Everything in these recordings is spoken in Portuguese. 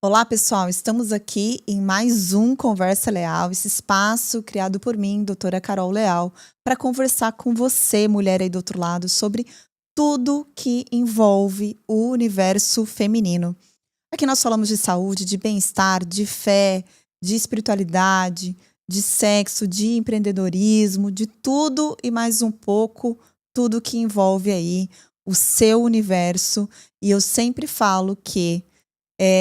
Olá, pessoal. Estamos aqui em mais um Conversa Leal, esse espaço criado por mim, doutora Carol Leal, para conversar com você, mulher aí do outro lado, sobre tudo que envolve o universo feminino. Aqui nós falamos de saúde, de bem-estar, de fé, de espiritualidade, de sexo, de empreendedorismo, de tudo e mais um pouco, tudo que envolve aí o seu universo. E eu sempre falo que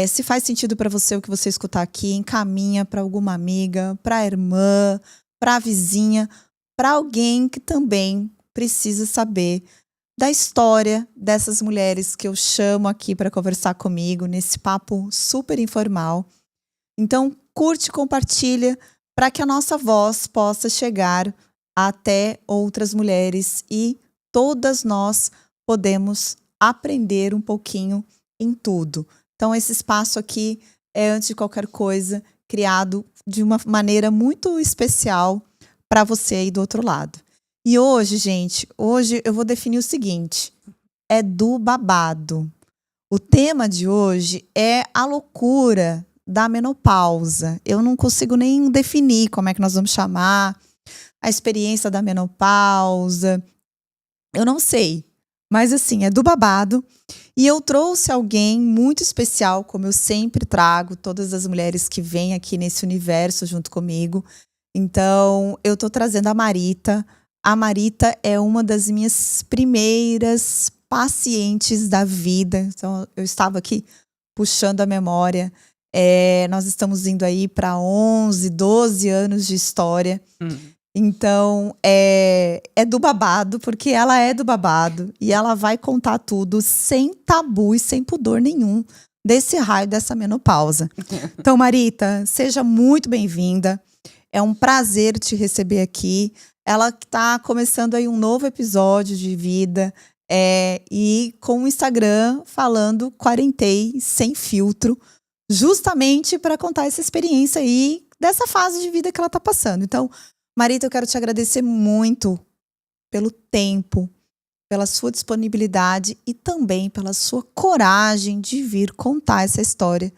se faz sentido para você o que você escutar aqui, encaminha para alguma amiga, para a irmã, para a vizinha, para alguém que também precisa saber da história dessas mulheres que eu chamo aqui para conversar comigo nesse papo super informal. Então, curte, compartilha para que a nossa voz possa chegar até outras mulheres e todas nós podemos aprender um pouquinho em tudo. Então, esse espaço aqui é, antes de qualquer coisa, criado de uma maneira muito especial para você aí do outro lado. E hoje, gente, eu vou definir o seguinte: é do babado. O tema de hoje é a loucura da menopausa. Eu não consigo nem definir como é que nós vamos chamar a experiência da menopausa. Eu não sei. Mas assim, é do babado. E eu trouxe alguém muito especial, como eu sempre trago, todas as mulheres que vêm aqui nesse universo junto comigo. Então, eu tô trazendo a Marita. A Marita é uma das minhas primeiras pacientes da vida. Então, eu estava aqui puxando a memória. Nós estamos indo aí para 11, 12 anos de história. Então, é do babado, porque ela é do babado. E ela vai contar tudo sem tabu e sem pudor nenhum desse raio, dessa menopausa. Então, Marita, seja muito bem-vinda. É um prazer te receber aqui. Ela está começando aí um novo episódio de vida. E com o Instagram falando Quarentei Sem Filtro. Justamente para contar essa experiência aí, dessa fase de vida que ela está passando. Então, Marita, eu quero te agradecer muito pelo tempo, pela sua disponibilidade e também pela sua coragem de vir contar essa história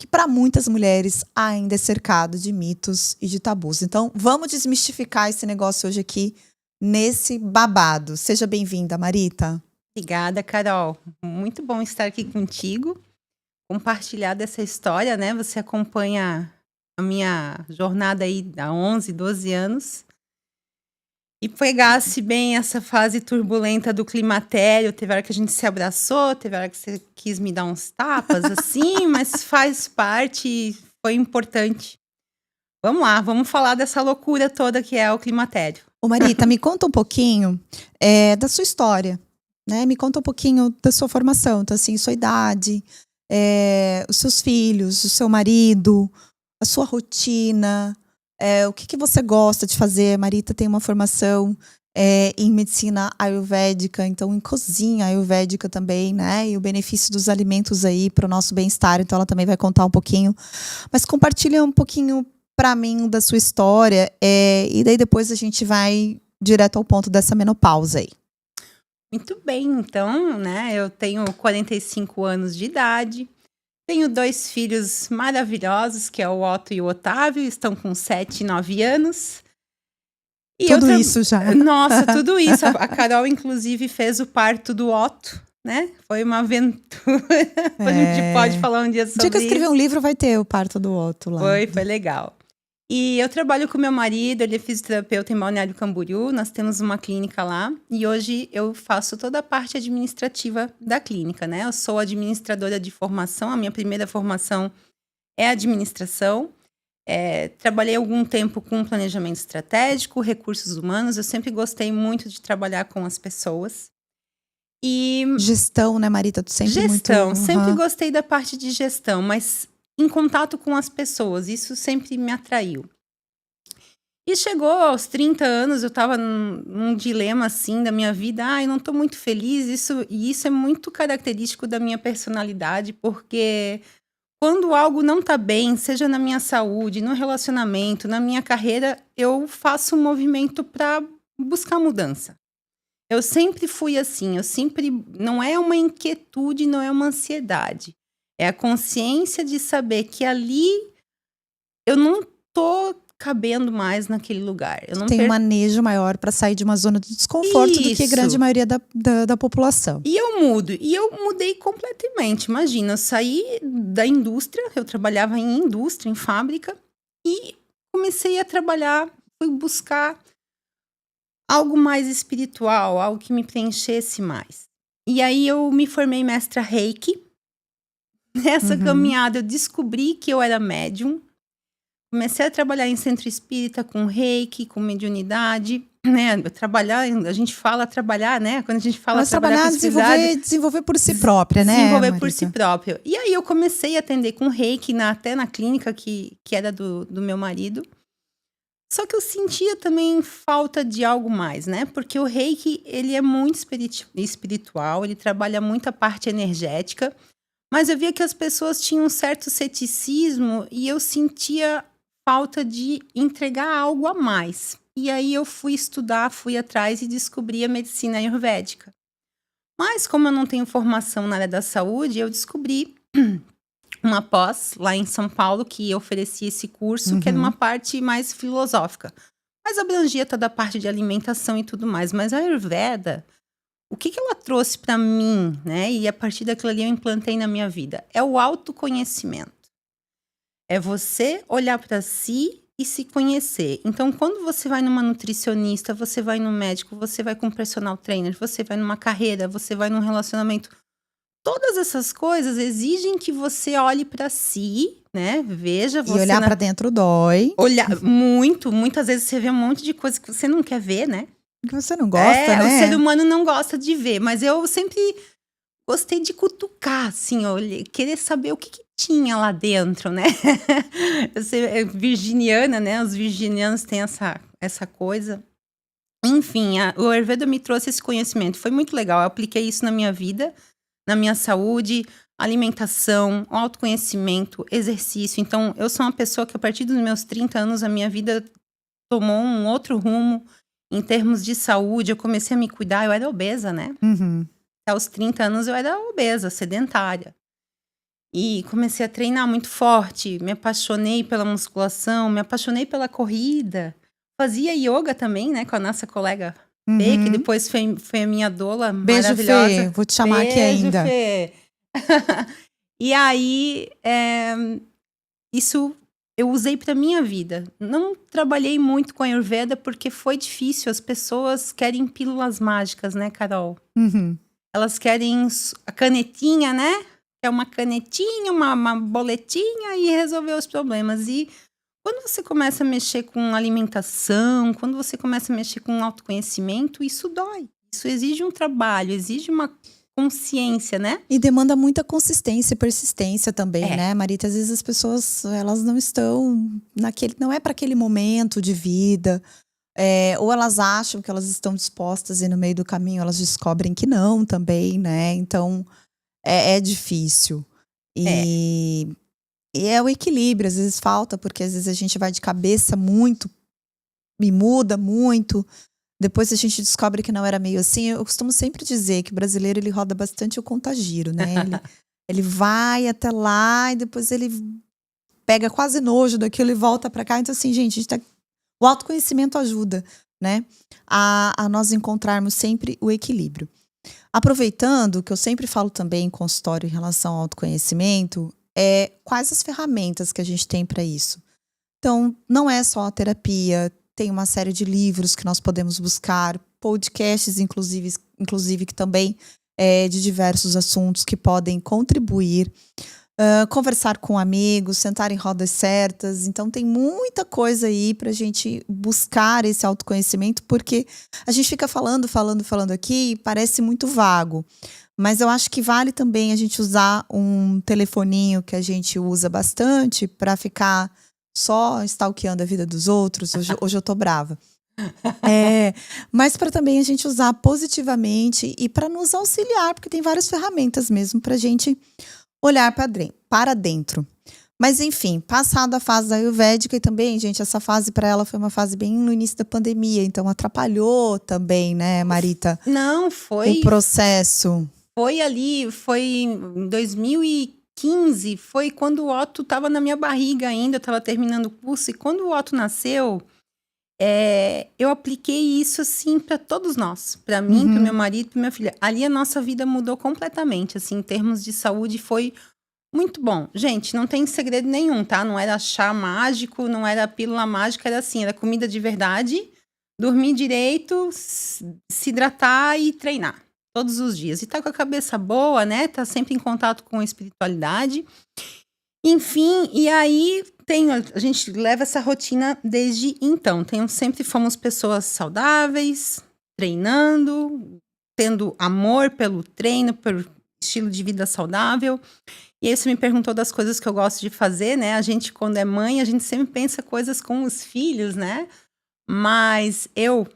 que para muitas mulheres ainda é cercado de mitos e de tabus. Então, vamos desmistificar esse negócio hoje aqui nesse babado. Seja bem-vinda, Marita. Obrigada, Carol. Muito bom estar aqui contigo, compartilhar dessa história, né? Você acompanha a minha jornada aí há 11, 12 anos. E pegasse bem essa fase turbulenta do climatério. Teve hora que a gente se abraçou, teve hora que você quis me dar uns tapas, assim, mas faz parte e foi importante. Vamos lá, vamos falar dessa loucura toda que é o climatério. Ô Marita, me conta um pouquinho da sua história, né? Me conta um pouquinho da sua formação, então assim, sua idade, os seus filhos, o seu marido, a sua rotina, o que você gosta de fazer. Marita tem uma formação em medicina ayurvédica, então em cozinha ayurvédica também, né? E o benefício dos alimentos aí para o nosso bem-estar, então ela também vai contar um pouquinho. Mas compartilha um pouquinho para mim da sua história e daí depois a gente vai direto ao ponto dessa menopausa aí. Muito bem, então, né? Eu tenho 45 anos de idade. Tenho 2 filhos maravilhosos, que é o Otto e o Otávio, estão com 7 e 9 anos. E tudo isso já. Nossa, tudo isso. A Carol, inclusive, fez o parto do Otto, né? Foi uma aventura. A gente pode falar um dia sobre isso. O dia que eu escrever um livro vai ter o parto do Otto lá. Foi legal. E eu trabalho com meu marido, ele é fisioterapeuta em Balneário Camboriú, nós temos uma clínica lá. E hoje eu faço toda a parte administrativa da clínica, né? Eu sou administradora de formação, a minha primeira formação é administração. Trabalhei algum tempo com planejamento estratégico, recursos humanos. Eu sempre gostei muito de trabalhar com as pessoas. E gestão, né, Marita? Tu sempre sempre gostei da parte de gestão, mas em contato com as pessoas, isso sempre me atraiu. E chegou aos 30 anos, eu estava num dilema assim da minha vida. Eu não estou muito feliz, isso é muito característico da minha personalidade, porque quando algo não está bem, seja na minha saúde, no relacionamento, na minha carreira, eu faço um movimento para buscar mudança. Eu sempre fui assim, não é uma inquietude, não é uma ansiedade. É a consciência de saber que ali eu não tô cabendo mais naquele lugar. Eu não Tem um manejo maior para sair de uma zona de desconforto do que a grande maioria da população. E eu mudo. E eu mudei completamente. Imagina, eu saí da indústria, eu trabalhava em indústria, em fábrica, e comecei a trabalhar, fui buscar algo mais espiritual, algo que me preenchesse mais. E aí eu me formei mestra Reiki. Nessa caminhada eu descobri que eu era médium. Comecei a trabalhar em centro espírita com reiki, com mediunidade, né? A gente fala trabalhar, né? Quando a gente fala trabalhar com desenvolver por si própria, né? Desenvolver por si próprio. E aí eu comecei a atender com reiki, até na clínica que era do meu marido. Só que eu sentia também falta de algo mais, né? Porque o reiki, ele é muito espiritual, ele trabalha muito a parte energética, mas eu via que as pessoas tinham um certo ceticismo e eu sentia falta de entregar algo a mais. E aí eu fui estudar, fui atrás e descobri a medicina ayurvédica. Mas como eu não tenho formação na área da saúde, eu descobri uma pós lá em São Paulo que oferecia esse curso, que era uma parte mais filosófica. Mas abrangia toda a parte de alimentação e tudo mais. Mas a Ayurveda, o que ela trouxe para mim, né? E a partir daquilo ali eu implantei na minha vida. É o autoconhecimento. É você olhar para si e se conhecer. Então, quando você vai numa nutricionista, você vai no médico, você vai com um personal trainer, você vai numa carreira, você vai num relacionamento. Todas essas coisas exigem que você olhe para si, né? Veja você. E olhar para dentro dói. Olhar muitas vezes você vê um monte de coisa que você não quer ver, né? Que você não gosta, né? O ser humano não gosta de ver, mas eu sempre gostei de cutucar, assim, querer saber o que tinha lá dentro, né? Eu sei, virginiana, né? Os virginianos têm essa coisa. Enfim, o Ayurveda me trouxe esse conhecimento. Foi muito legal. Eu apliquei isso na minha vida, na minha saúde, alimentação, autoconhecimento, exercício. Então, eu sou uma pessoa que a partir dos meus 30 anos, a minha vida tomou um outro rumo. Em termos de saúde, eu comecei a me cuidar. Eu era obesa, né? Aos 30 anos eu era obesa, sedentária. E comecei a treinar muito forte, me apaixonei pela musculação, me apaixonei pela corrida. Fazia yoga também, né, com a nossa colega Fê, que depois foi a minha doula maravilhosa. Beijo, Fê, vou te chamar aqui ainda. Fê. E aí, isso eu usei para minha vida. Não trabalhei muito com a Ayurveda porque foi difícil. As pessoas querem pílulas mágicas, né, Carol? Elas querem a canetinha, né? É uma canetinha, uma boletinha e resolver os problemas. E quando você começa a mexer com alimentação, quando você começa a mexer com autoconhecimento, isso dói. Isso exige um trabalho, exige uma consciência, né? E demanda muita consistência e persistência também, né, Marita? Às vezes as pessoas, elas não estão não é para aquele momento de vida. Ou elas acham que elas estão dispostas e no meio do caminho elas descobrem que não também, né? Então, é difícil. E é o equilíbrio, às vezes falta, porque às vezes a gente vai de cabeça muito e muda muito. Depois a gente descobre que não era meio assim. Eu costumo sempre dizer que o brasileiro, ele roda bastante o contagiro, né? Ele vai até lá e depois ele pega quase nojo daquilo e volta pra cá. Então assim, gente, o autoconhecimento ajuda, né? A nós encontrarmos sempre o equilíbrio. Aproveitando, que eu sempre falo também em consultório em relação ao autoconhecimento, quais as ferramentas que a gente tem para isso. Então, não é só a terapia, tem uma série de livros que nós podemos buscar, podcasts, inclusive que também de diversos assuntos que podem contribuir. Conversar com amigos, sentar em rodas certas. Então tem muita coisa aí pra gente buscar esse autoconhecimento, porque a gente fica falando aqui e parece muito vago. Mas eu acho que vale também a gente usar um telefoninho que a gente usa bastante para ficar só stalkeando a vida dos outros. Hoje eu tô brava. Mas para também a gente usar positivamente e para nos auxiliar, porque tem várias ferramentas mesmo pra gente olhar para dentro. Mas enfim, passada a fase da Ayurvédica, e também, gente, essa fase para ela foi uma fase bem no início da pandemia, então atrapalhou também, né, Marita? Não, foi. O processo. Foi em 2015, 2015 foi quando o Otto estava na minha barriga ainda, eu estava terminando o curso, e quando o Otto nasceu, eu apliquei isso assim para todos nós, para mim, para o meu marido, para minha filha. Ali a nossa vida mudou completamente, assim, em termos de saúde foi muito bom. Gente, não tem segredo nenhum, tá? Não era chá mágico, não era pílula mágica, era assim, era comida de verdade, dormir direito, se hidratar e treinar todos os dias. E tá com a cabeça boa, né? Tá sempre em contato com a espiritualidade. Enfim, e aí a gente leva essa rotina desde então. Sempre fomos pessoas saudáveis, treinando, tendo amor pelo treino, pelo estilo de vida saudável. E aí você me perguntou das coisas que eu gosto de fazer, né? A gente, quando é mãe, a gente sempre pensa coisas com os filhos, né? Mas eu,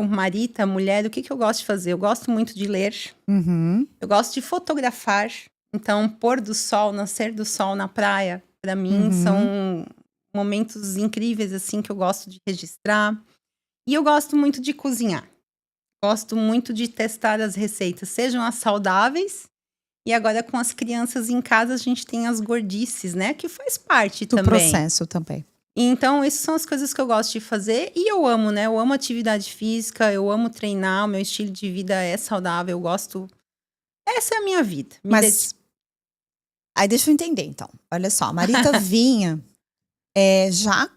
Marita, mulher, o que eu gosto de fazer? Eu gosto muito de ler. Eu gosto de fotografar. Então, pôr do sol, nascer do sol na praia, para mim, são momentos incríveis, assim, que eu gosto de registrar. E eu gosto muito de cozinhar. Gosto muito de testar as receitas, sejam as saudáveis. E agora, com as crianças em casa, a gente tem as gordices, né? Que faz parte Do também. processo também. Então, essas são as coisas que eu gosto de fazer. E eu amo, né? Eu amo atividade física, eu amo treinar, o meu estilo de vida é saudável, eu gosto. Essa é a minha vida. Mas aí deixa eu entender, então. Olha só, a Marita vinha já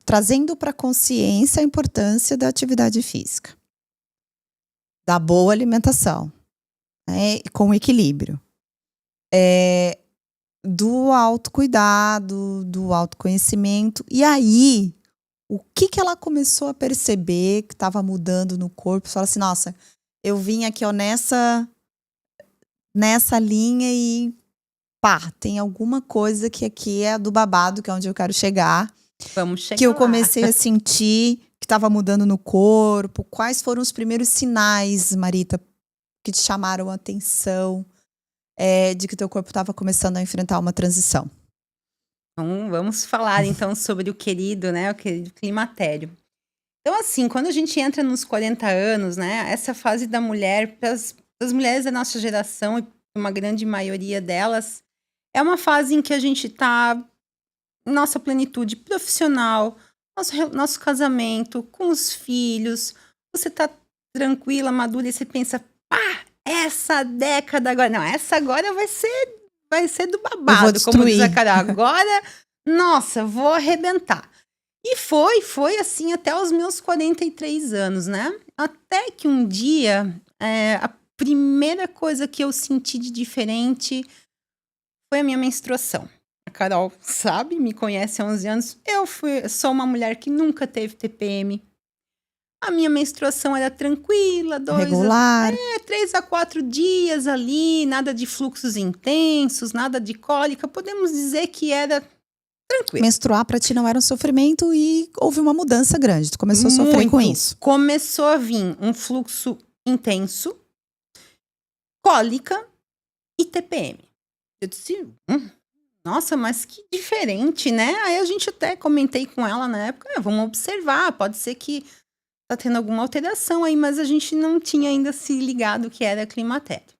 trazendo para consciência a importância da atividade física, da boa alimentação, né, com equilíbrio, do autocuidado, do autoconhecimento. E aí, o que ela começou a perceber que estava mudando no corpo? Você fala assim, nossa, eu vim aqui ó, nessa linha e pá, tem alguma coisa que aqui é do babado, que é onde eu quero chegar. Vamos chegar que eu lá. comecei a sentir que estava mudando no corpo. Quais foram os primeiros sinais, Marita, que te chamaram a atenção de que teu corpo estava começando a enfrentar uma transição? Então, vamos falar então sobre o querido, né? O querido climatério. Então, assim, quando a gente entra nos 40 anos, né? Essa fase da mulher, para as mulheres da nossa geração, e uma grande maioria delas, é uma fase em que a gente está em nossa plenitude profissional, nosso casamento, com os filhos. Você tá tranquila, madura, e você pensa, pá, essa década agora. Não, essa agora vai ser do babado, como diz a Carol. Agora, nossa, vou arrebentar. E foi assim até os meus 43 anos, né? Até que um dia, a primeira coisa que eu senti de diferente foi a minha menstruação. A Carol sabe, me conhece há 11 anos. Sou uma mulher que nunca teve TPM. A minha menstruação era tranquila, regular. 3 a 4 dias ali, nada de fluxos intensos, nada de cólica. Podemos dizer que era tranquilo. Menstruar pra ti não era um sofrimento e houve uma mudança grande. Tu começou a sofrer com isso. Começou a vir um fluxo intenso, cólica e TPM. Eu disse, nossa, mas que diferente, né? Aí a gente até comentei com ela na época, vamos observar, pode ser que tá tendo alguma alteração aí, mas a gente não tinha ainda se ligado que era climatério.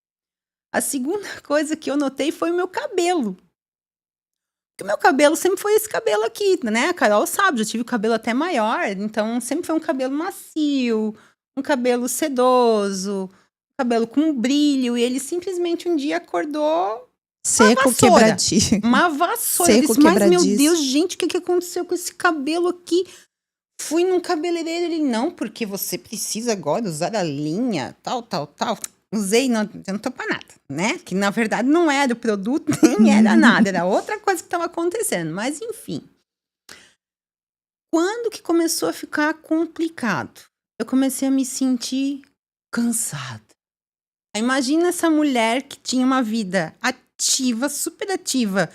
A segunda coisa que eu notei foi o meu cabelo. Porque o meu cabelo sempre foi esse cabelo aqui, né? A Carol sabe, já tive o cabelo até maior, então sempre foi um cabelo macio, um cabelo sedoso, um cabelo com brilho, e ele simplesmente um dia acordou seco, quebradinho. Uma vassoura. Seco, eu disse, mas meu Deus, gente, o que aconteceu com esse cabelo aqui? Fui num cabeleireiro, ele, não, porque você precisa agora usar a linha, tal. Usei, não adiantou pra nada, né? Que na verdade não era o produto, nem era nada, era outra coisa que estava acontecendo. Mas enfim. Quando que começou a ficar complicado? Eu comecei a me sentir cansada. Imagina essa mulher que tinha uma vida ativa, super ativa.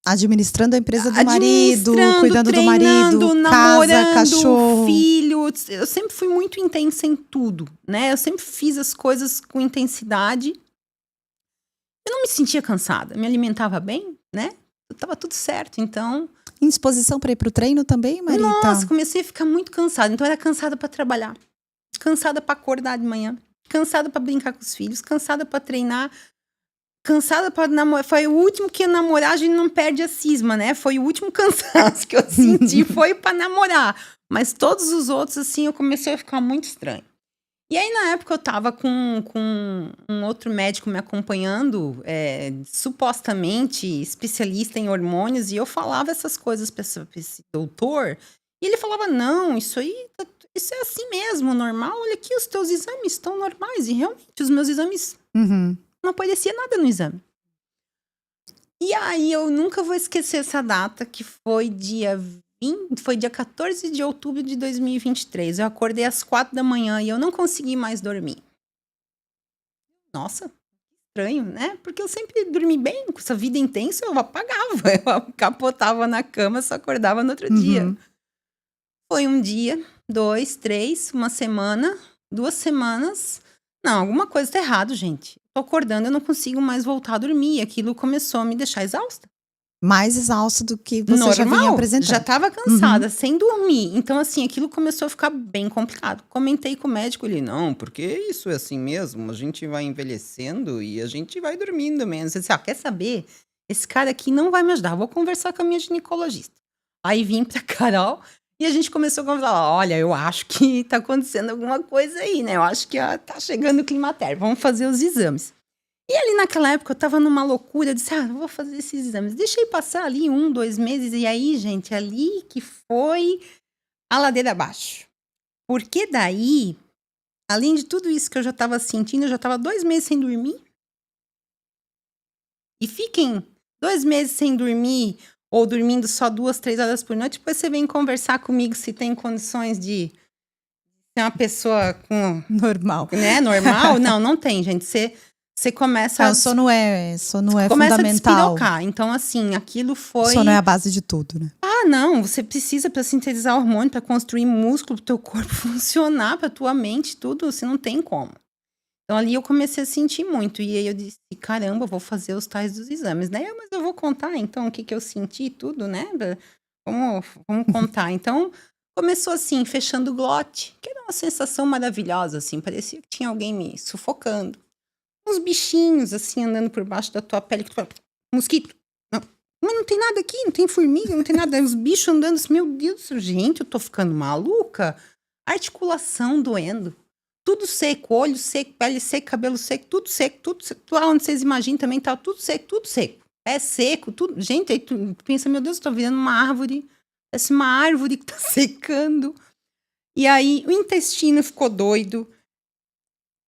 Administrando a empresa do marido, cuidando do marido, casa, cachorro, filho. Eu sempre fui muito intensa em tudo, né? Eu sempre fiz as coisas com intensidade. Eu não me sentia cansada, me alimentava bem, né? Tava tudo certo, então... Indisposição para ir pro treino também, Marita? Nossa, comecei a ficar muito cansada. Então, eu era cansada para trabalhar, cansada para acordar de manhã, cansada para brincar com os filhos, cansada para treinar, cansada para namorar. Foi o último que ia namorar, a gente não perde a cisma, né? Foi o último cansaço que eu senti, foi para namorar. Mas todos os outros, assim, eu comecei a ficar muito estranho. E aí, na época, eu tava com um outro médico me acompanhando, supostamente especialista em hormônios, e eu falava essas coisas pra esse doutor, e ele falava, não, isso é assim mesmo, normal, olha aqui, os teus exames estão normais, e realmente, os meus exames não aparecia nada no exame. E aí, eu nunca vou esquecer essa data, que foi dia 14 de outubro de 2023. Eu acordei às 4 da manhã e eu não consegui mais dormir. Nossa, estranho, né? Porque eu sempre dormi bem, com essa vida intensa, eu apagava. Eu capotava na cama, só acordava no outro dia. Foi um dia, 2, 3, uma semana, 2 semanas. Não, alguma coisa tá errado, gente. Tô acordando, eu não consigo mais voltar a dormir. Aquilo começou a me deixar exausta. Mais exausto do que você já vinha apresentando. Já tava cansada, sem dormir. Então, assim, aquilo começou a ficar bem complicado. Comentei com o médico, ele, não, porque isso é assim mesmo, a gente vai envelhecendo e a gente vai dormindo menos. Eu disse, quer saber? Esse cara aqui não vai me ajudar, vou conversar com a minha ginecologista. Aí vim pra Carol e a gente começou a conversar, olha, eu acho que tá acontecendo alguma coisa aí, né? Eu acho que tá chegando o climatério, vamos fazer os exames. E ali naquela época eu tava numa loucura, eu disse, vou fazer esses exames. Deixei passar ali 1, 2 meses, e aí, gente, ali que foi a ladeira abaixo. Porque daí, além de tudo isso que eu já tava sentindo, eu já tava 2 meses sem dormir. E fiquem 2 meses sem dormir, ou dormindo só 2, 3 horas por noite, depois você vem conversar comigo se tem condições de ser uma pessoa com... Normal. Né, normal? Não tem, gente. Você começa... O sono é começa fundamental. A despirocar. Então, assim, aquilo foi... O sono é a base de tudo, né? Não. Você precisa para sintetizar hormônio, para construir músculo, para o teu corpo funcionar, para tua mente, tudo. Você não tem como. Então, ali eu comecei a sentir muito. E aí eu disse, caramba, vou fazer os tais dos exames, né? Mas eu vou contar, então, o que eu senti e tudo, né? Vamos contar. Então, começou assim, fechando o glote, que era uma sensação maravilhosa, assim. Parecia que tinha alguém me sufocando. Uns bichinhos, assim, andando por baixo da tua pele, que tu fala, mosquito. Não. Mas não tem nada aqui, não tem formiga, não tem nada. Os bichos andando assim, meu Deus, gente, eu tô ficando maluca. Articulação doendo. Tudo seco, olho seco, pele seca, cabelo seco, tudo seco, tudo seco. Lá onde vocês imaginam também tá tudo seco. Pé seco, tudo. Gente, aí tu pensa, meu Deus, eu tô virando uma árvore. Parece uma árvore que tá secando. E aí, o intestino ficou doido.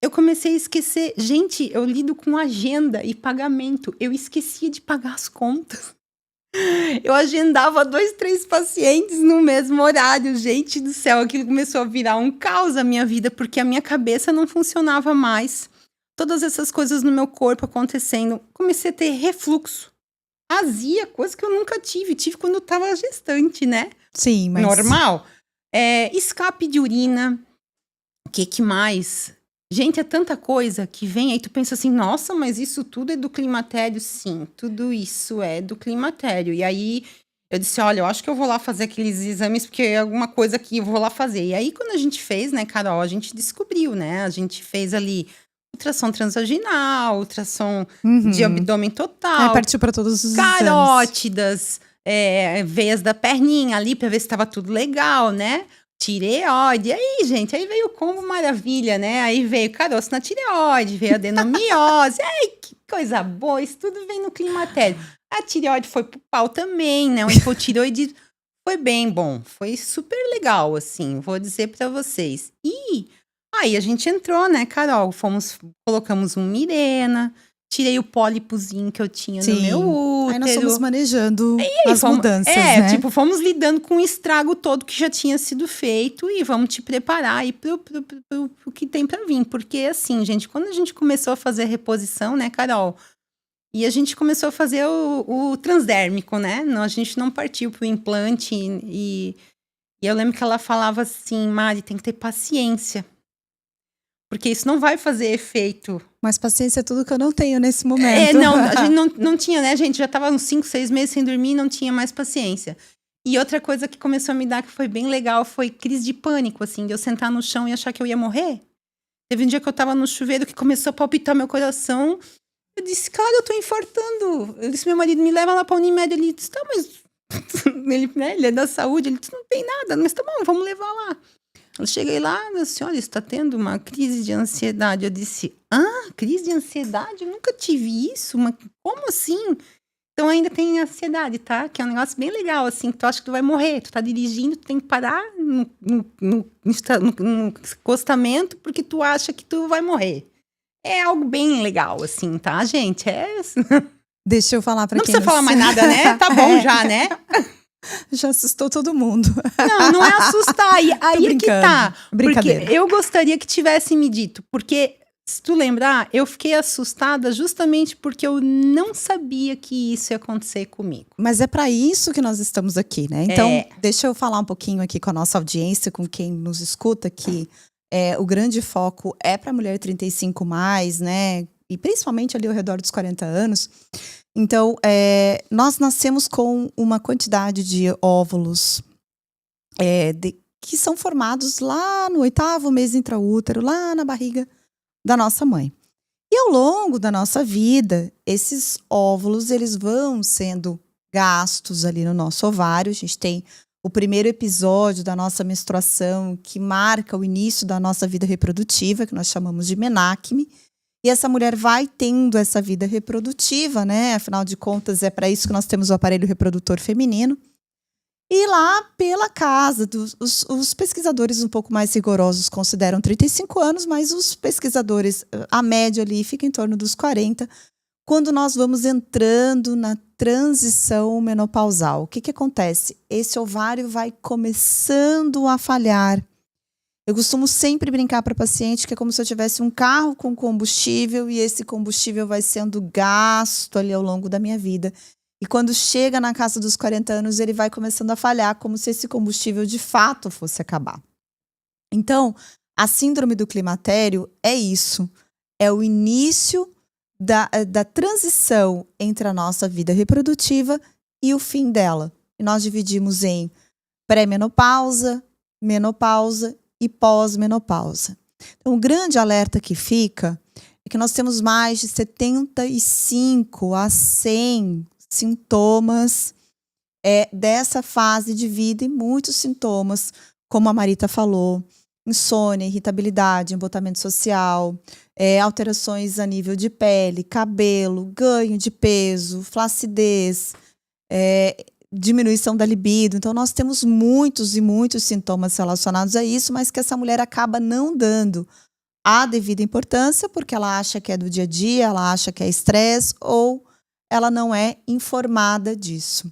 Eu comecei a esquecer. Gente, eu lido com agenda e pagamento. Eu esquecia de pagar as contas. Eu agendava 2, 3 pacientes no mesmo horário. Gente do céu, aquilo começou a virar um caos a minha vida, porque a minha cabeça não funcionava mais. Todas essas coisas no meu corpo acontecendo. Comecei a ter refluxo. Azia, coisa que eu nunca tive. Tive quando eu tava gestante, né? Sim, mas... Normal. Escape de urina. O que mais? Gente, é tanta coisa que vem, aí tu pensa assim, nossa, mas isso tudo é do climatério? Sim, tudo isso é do climatério. E aí eu disse, olha, eu acho que eu vou lá fazer aqueles exames, porque é alguma coisa que eu vou lá fazer. E aí quando a gente fez, né, Carol, a gente descobriu, né? A gente fez ali ultrassom transvaginal, ultrassom de abdômen total. Partiu para todos os carótidas, veias da perninha ali, pra ver se tava tudo legal, né? Tireoide, aí, gente, aí veio o combo maravilha, né? Aí veio caroço na tireoide, veio adenomiose, ai, que coisa boa, isso tudo vem no climatério. A tireoide foi pro pau também, né? O hipotireoide foi bem bom, foi super legal, assim, vou dizer pra vocês. E aí a gente entrou, né, Carol? Colocamos um Mirena, tirei o pólipozinho que eu tinha no meu útero. Aí nós fomos manejando as mudanças, né? Tipo, fomos lidando com o estrago todo que já tinha sido feito e vamos te preparar aí pro que tem pra vir. Porque, assim, gente, quando a gente começou a fazer a reposição, né, Carol? E a gente começou a fazer o transdérmico, né? A gente não partiu pro implante e eu lembro que ela falava assim, Mari, tem que ter paciência. Porque isso não vai fazer efeito. Mas paciência é tudo que eu não tenho nesse momento. A gente não tinha, né, gente? Já tava uns 5, 6 meses sem dormir e não tinha mais paciência. E outra coisa que começou a me dar, que foi bem legal, foi crise de pânico, assim, de eu sentar no chão e achar que eu ia morrer. Teve um dia que eu tava no chuveiro que começou a palpitar meu coração. Eu disse, cara, eu tô infartando. Eu disse, meu marido, me leva lá pra Unimed. Ele disse, tá, mas... ele é da saúde. Ele disse, não tem nada, mas tá bom, vamos levar lá. Eu cheguei lá, a senhora está tendo uma crise de ansiedade. Eu disse, crise de ansiedade? Eu nunca tive isso, mas como assim? Então ainda tem ansiedade, tá? Que é um negócio bem legal, assim, que tu acha que tu vai morrer. Tu tá dirigindo, tu tem que parar no acostamento porque tu acha que tu vai morrer. É algo bem legal, assim, tá, gente? Deixa eu falar pra não quem precisa falar mais nada, né? Tá bom já, né? Já assustou todo mundo. Não é assustar. Aí é que tá. Brincadeira. Porque eu gostaria que tivesse me dito. Porque, se tu lembrar, eu fiquei assustada justamente porque eu não sabia que isso ia acontecer comigo. Mas é para isso que nós estamos aqui, né? Então, deixa eu falar um pouquinho aqui com a nossa audiência, com quem nos escuta, que o grande foco é para mulher 35 mais, né? E principalmente ali ao redor dos 40 anos. Então, nós nascemos com uma quantidade de óvulos que são formados lá no 8º mês intraútero, lá na barriga da nossa mãe. E ao longo da nossa vida, esses óvulos eles vão sendo gastos ali no nosso ovário. A gente tem o primeiro episódio da nossa menstruação, que marca o início da nossa vida reprodutiva, que nós chamamos de menacme. E essa mulher vai tendo essa vida reprodutiva, né? Afinal de contas, é para isso que nós temos o aparelho reprodutor feminino. E lá pela casa, os pesquisadores um pouco mais rigorosos consideram 35 anos, mas os pesquisadores, a média ali fica em torno dos 40, quando nós vamos entrando na transição menopausal. O que acontece? Esse ovário vai começando a falhar. Eu costumo sempre brincar para paciente que é como se eu tivesse um carro com combustível e esse combustível vai sendo gasto ali ao longo da minha vida. E quando chega na casa dos 40 anos, ele vai começando a falhar, como se esse combustível de fato fosse acabar. Então, a síndrome do climatério é isso. É o início da transição entre a nossa vida reprodutiva e o fim dela. E nós dividimos em pré-menopausa, menopausa e pós-menopausa. Então, o grande alerta que fica é que nós temos mais de 75 a 100 sintomas dessa fase de vida e muitos sintomas, como a Marita falou, insônia, irritabilidade, embotamento social, alterações a nível de pele, cabelo, ganho de peso, flacidez, diminuição da libido. Então, nós temos muitos e muitos sintomas relacionados a isso, mas que essa mulher acaba não dando a devida importância, porque ela acha que é do dia a dia, ela acha que é estresse, ou ela não é informada disso.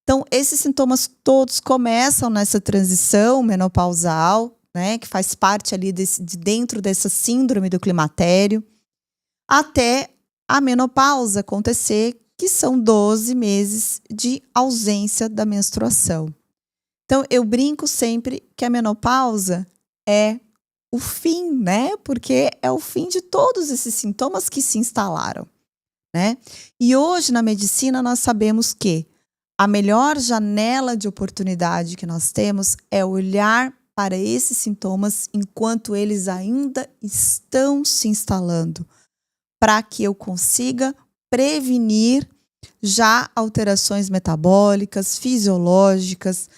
Então, esses sintomas todos começam nessa transição menopausal, né, que faz parte ali dentro dessa síndrome do climatério, até a menopausa acontecer, que são 12 meses de ausência da menstruação. Então, eu brinco sempre que a menopausa é o fim, né? Porque é o fim de todos esses sintomas que se instalaram, né? E hoje, na medicina, nós sabemos que a melhor janela de oportunidade que nós temos é olhar para esses sintomas enquanto eles ainda estão se instalando, para que eu consiga prevenir já alterações metabólicas, fisiológicas,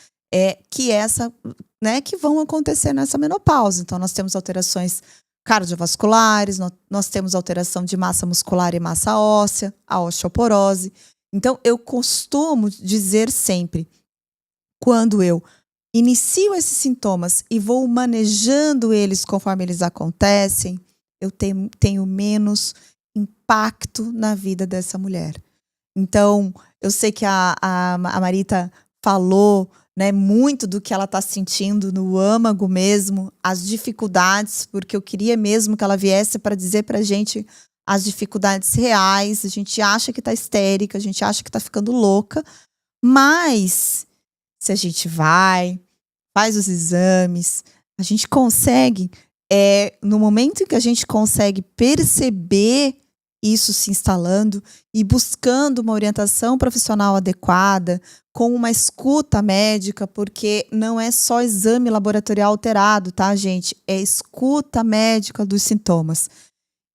que vão acontecer nessa menopausa. Então, nós temos alterações cardiovasculares, nós temos alteração de massa muscular e massa óssea, a osteoporose. Então, eu costumo dizer sempre, quando eu inicio esses sintomas e vou manejando eles conforme eles acontecem, eu tenho menos impacto na vida dessa mulher. Então, eu sei que a Marita falou, né, muito do que ela está sentindo no âmago mesmo, as dificuldades, porque eu queria mesmo que ela viesse para dizer para a gente as dificuldades reais. A gente acha que está histérica, a gente acha que está ficando louca, mas se a gente faz os exames, a gente consegue, no momento em que a gente consegue perceber isso se instalando e buscando uma orientação profissional adequada, com uma escuta médica, porque não é só exame laboratorial alterado, tá, gente? É escuta médica dos sintomas.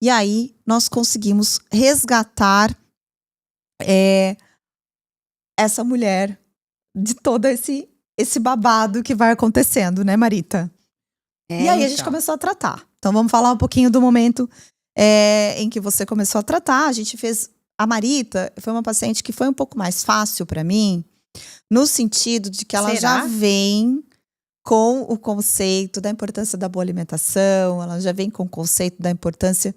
E aí, nós conseguimos resgatar essa mulher de todo esse babado que vai acontecendo, né, Marita? E aí, a gente começou a tratar. Então, vamos falar um pouquinho do momento em que você começou a tratar. A gente fez... A Marita foi uma paciente que foi um pouco mais fácil para mim, no sentido de que ela já vem com o conceito da importância da boa alimentação, ela já vem com o conceito da importância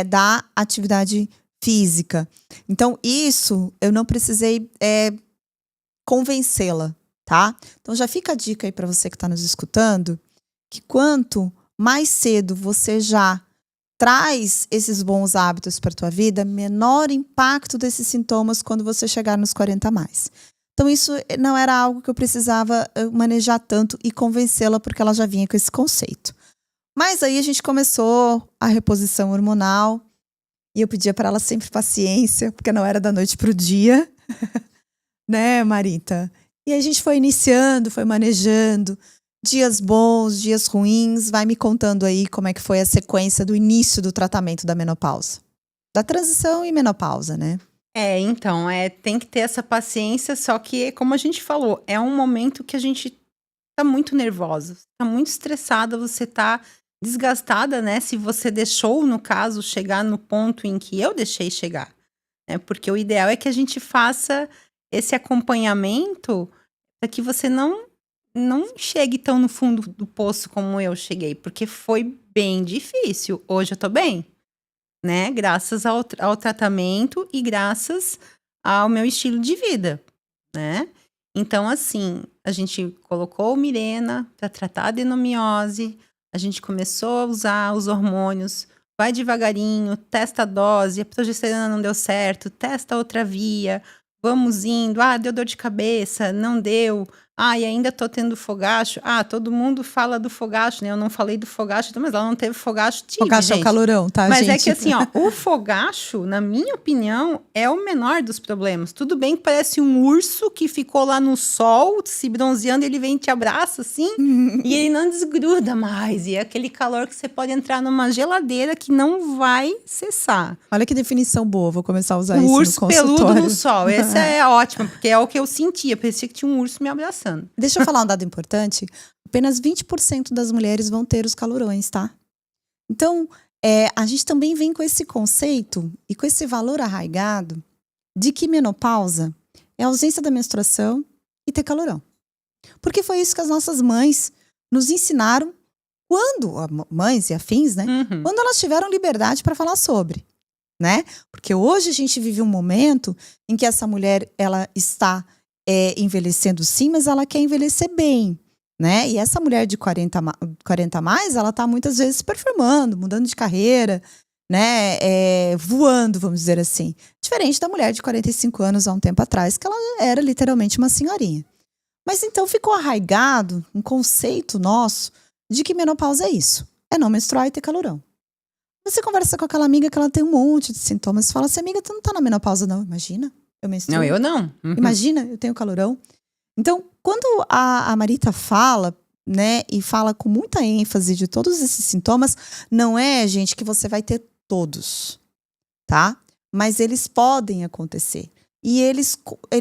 da atividade física. Então, isso eu não precisei convencê-la, tá? Então, já fica a dica aí para você que está nos escutando, que quanto mais cedo você já traz esses bons hábitos para a tua vida, menor impacto desses sintomas quando você chegar nos 40 a mais. Então, isso não era algo que eu precisava manejar tanto e convencê-la, porque ela já vinha com esse conceito. Mas aí a gente começou a reposição hormonal e eu pedia para ela sempre paciência, porque não era da noite para o dia, né, Marita? E a gente foi iniciando, foi manejando, dias bons, dias ruins. Vai me contando aí como é que foi a sequência do início do tratamento da menopausa. Da transição e menopausa, né? Então, tem que ter essa paciência, só que, como a gente falou, é um momento que a gente tá muito nervosa, tá muito estressada, você tá desgastada, né? Se você deixou, no caso, chegar no ponto em que eu deixei chegar, né? Porque o ideal é que a gente faça esse acompanhamento para que você não chegue tão no fundo do poço como eu cheguei, porque foi bem difícil. Hoje eu tô bem, né? Graças ao tratamento e graças ao meu estilo de vida, né? Então, assim, a gente colocou o Mirena para tratar a adenomiose, a gente começou a usar os hormônios, vai devagarinho, testa a dose, a progesterona não deu certo, testa outra via, vamos indo, deu dor de cabeça, não deu, e ainda tô tendo fogacho, todo mundo fala do fogacho, né? Eu não falei do fogacho, mas ela não teve fogacho, Fogacho gente. É o calorão, tá, mas gente? É que assim, o fogacho, na minha opinião, é o menor dos problemas. Tudo bem que parece um urso que ficou lá no sol, se bronzeando, ele vem e te abraça, assim, e ele não desgruda mais. E é aquele calor que você pode entrar numa geladeira que não vai cessar. Olha que definição boa, vou começar a usar isso no urso consultório. Peludo no sol, essa é ótima, porque é o que eu sentia, parecia que tinha um urso me abraçando. Deixa eu falar um dado importante, apenas 20% das mulheres vão ter os calorões, tá? Então, a gente também vem com esse conceito e com esse valor arraigado de que menopausa é a ausência da menstruação e ter calorão. Porque foi isso que as nossas mães nos ensinaram mães e afins, né? Quando elas tiveram liberdade para falar sobre, né? Porque hoje a gente vive um momento em que essa mulher, ela está envelhecendo sim, mas ela quer envelhecer bem, né? E essa mulher de 40 a mais, ela tá muitas vezes performando, mudando de carreira, né? Voando, vamos dizer assim. Diferente da mulher de 45 anos há um tempo atrás, que ela era literalmente uma senhorinha. Mas então ficou arraigado um conceito nosso de que menopausa é isso. É não menstruar e ter calorão. Você conversa com aquela amiga que ela tem um monte de sintomas, fala assim, amiga, tu não tá na menopausa não, imagina. Eu menstruo. Não, eu não. Imagina, eu tenho calorão. Então, quando a Marita fala, né, e fala com muita ênfase de todos esses sintomas, não é, gente, que você vai ter todos, tá? Mas eles podem acontecer. E eles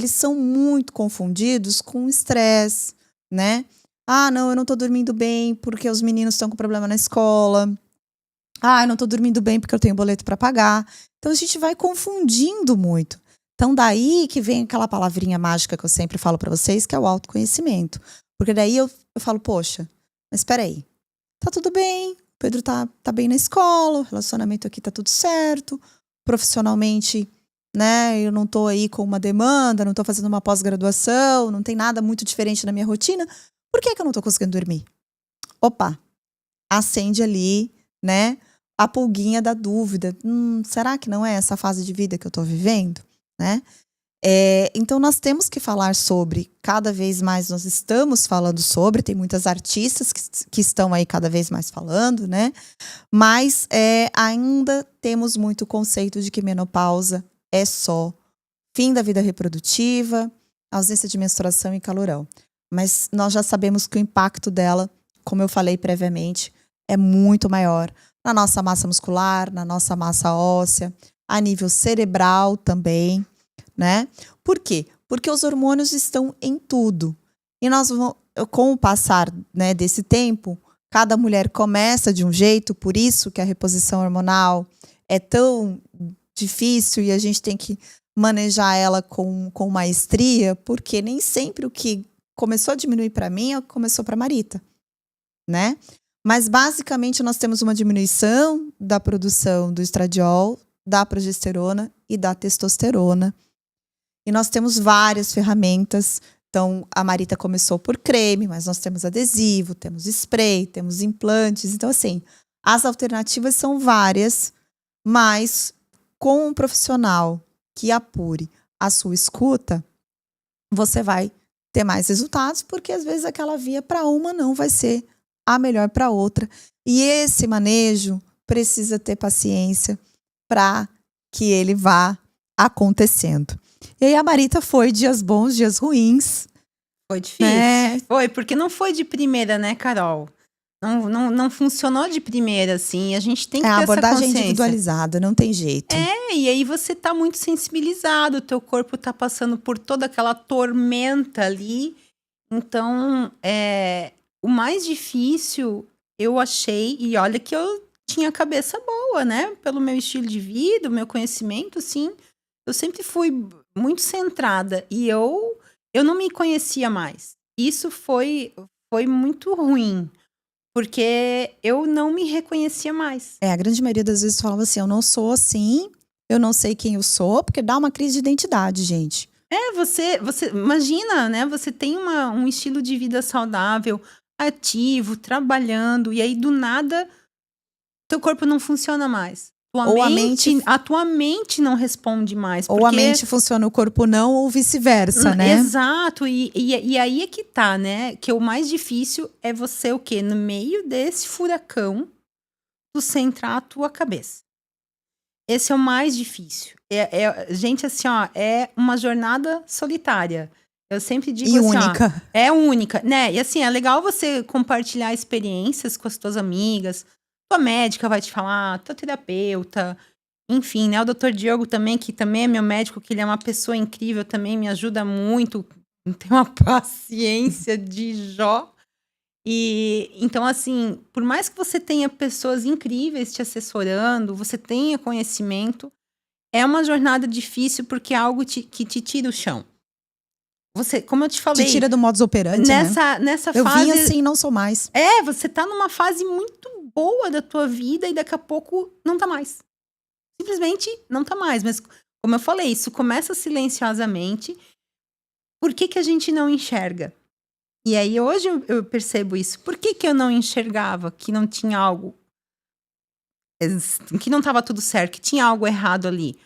são muito confundidos com estresse, né? Não, eu não tô dormindo bem porque os meninos estão com problema na escola. Eu não tô dormindo bem porque eu tenho boleto para pagar. Então, a gente vai confundindo muito. Então, daí que vem aquela palavrinha mágica que eu sempre falo para vocês, que é o autoconhecimento. Porque daí eu falo, poxa, mas espera aí. Tá tudo bem, o Pedro tá bem na escola, o relacionamento aqui tá tudo certo. Profissionalmente, né, eu não tô aí com uma demanda, não tô fazendo uma pós-graduação, não tem nada muito diferente na minha rotina. Por que eu não tô conseguindo dormir? Opa, acende ali, né, a pulguinha da dúvida. Será que não é essa fase de vida que eu tô vivendo? Né? Então nós temos que falar sobre, cada vez mais nós estamos falando sobre, tem muitas artistas que estão aí cada vez mais falando, né? Mas ainda temos muito conceito de que menopausa é só fim da vida reprodutiva, ausência de menstruação e calorão. Mas nós já sabemos que o impacto dela, como eu falei previamente, é muito maior. na nossa massa muscular, na nossa massa óssea, a nível cerebral também, né? Por quê? Porque os hormônios estão em tudo. E nós vamos, com o passar, né, desse tempo, cada mulher começa de um jeito, por isso que a reposição hormonal é tão difícil e a gente tem que manejar ela com maestria, porque nem sempre o que começou a diminuir para mim começou para Marita, né? Mas basicamente nós temos uma diminuição da produção do estradiol, da progesterona e da testosterona. E nós temos várias ferramentas. Então, a Marita começou por creme, mas nós temos adesivo, temos spray, temos implantes. Então, assim, as alternativas são várias, mas com um profissional que apure a sua escuta, você vai ter mais resultados, porque às vezes aquela via para uma não vai ser a melhor para outra. E esse manejo precisa ter paciência para que ele vá acontecendo. E aí a Marita foi dias bons, dias ruins. Foi difícil. Né? Foi, porque não foi de primeira, né, Carol? Não funcionou de primeira, assim. A gente tem que ter essa consciência. A abordagem individualizada, não tem jeito. E aí você tá muito sensibilizado, o teu corpo tá passando por toda aquela tormenta ali. Então, o mais difícil, eu achei, e olha que eu tinha cabeça boa, né? Pelo meu estilo de vida, o meu conhecimento, assim. Eu sempre fui muito centrada e eu não me conhecia mais. Isso foi muito ruim, porque eu não me reconhecia mais. A grande maioria das vezes falava assim, eu não sou assim, eu não sei quem eu sou, porque dá uma crise de identidade, gente. Você imagina, né? Você tem um estilo de vida saudável, ativo, trabalhando, e aí do nada teu corpo não funciona mais. A tua mente não responde mais. Ou a mente funciona, o corpo não, ou vice-versa, né? Exato. E aí é que tá, né? Que o mais difícil é você o quê? No meio desse furacão, tu centrar a tua cabeça. Esse é o mais difícil. Gente, assim, ó, é uma jornada solitária. Eu sempre digo assim, única. É única, né? E assim, é legal você compartilhar experiências com as tuas amigas. Tua médica vai te falar, tua terapeuta, enfim, né? O Dr. Diogo também, que também é meu médico, que ele é uma pessoa incrível, também me ajuda muito, tem uma paciência de Jó. E então, assim, por mais que você tenha pessoas incríveis te assessorando, você tenha conhecimento, é uma jornada difícil porque é algo que te tira o chão. Você, como eu te falei... Te tira do modus operandi, nessa eu fase... Eu vim assim, não sou mais. Você tá numa fase muito boa da tua vida e daqui a pouco não tá mais. Simplesmente não tá mais. Mas, como eu falei, isso começa silenciosamente. Por que a gente não enxerga? E aí, hoje eu percebo isso. Por que eu não enxergava que não tinha algo... que não tava tudo certo, que tinha algo errado ali?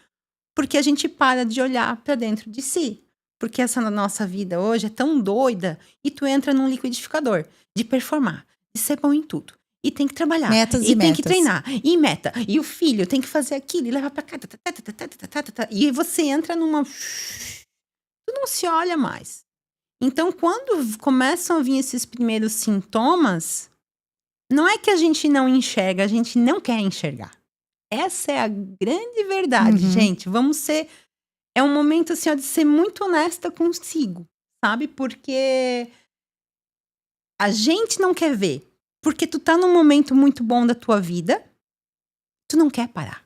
Porque a gente para de olhar pra dentro de si. Porque essa nossa vida hoje é tão doida e tu entra num liquidificador de performar, de ser bom em tudo. E tem que trabalhar. E tem que treinar. E meta. E o filho tem que fazer aquilo e levar pra cá. E você entra numa... Tu não se olha mais. Então, quando começam a vir esses primeiros sintomas, não é que a gente não enxerga, a gente não quer enxergar. Essa é a grande verdade, gente. Vamos ser... É um momento, assim, ó, de ser muito honesta consigo, sabe? Porque a gente não quer ver. Porque tu tá num momento muito bom da tua vida, tu não quer parar.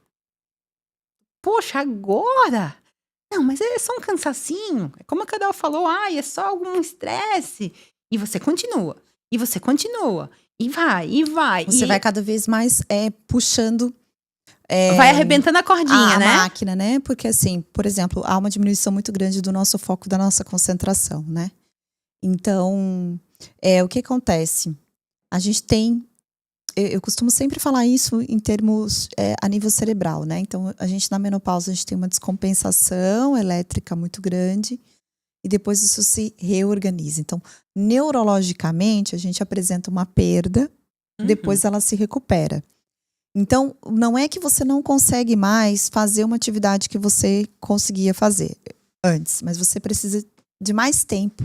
Poxa, agora? Não, mas é só um cansacinho. Como a Carol falou, é só algum estresse. E você continua. E você continua. E vai, e vai. Você vai cada vez mais puxando... vai arrebentando a cordinha, né? A máquina, né? Porque assim, por exemplo, há uma diminuição muito grande do nosso foco, da nossa concentração, né? Então, o que acontece? A gente tem... Eu costumo sempre falar isso em termos a nível cerebral, né? Então, a gente na menopausa, a gente tem uma descompensação elétrica muito grande e depois isso se reorganiza. Então, neurologicamente, a gente apresenta uma perda, depois ela se recupera. Então, não é que você não consegue mais fazer uma atividade que você conseguia fazer antes, mas você precisa de mais tempo.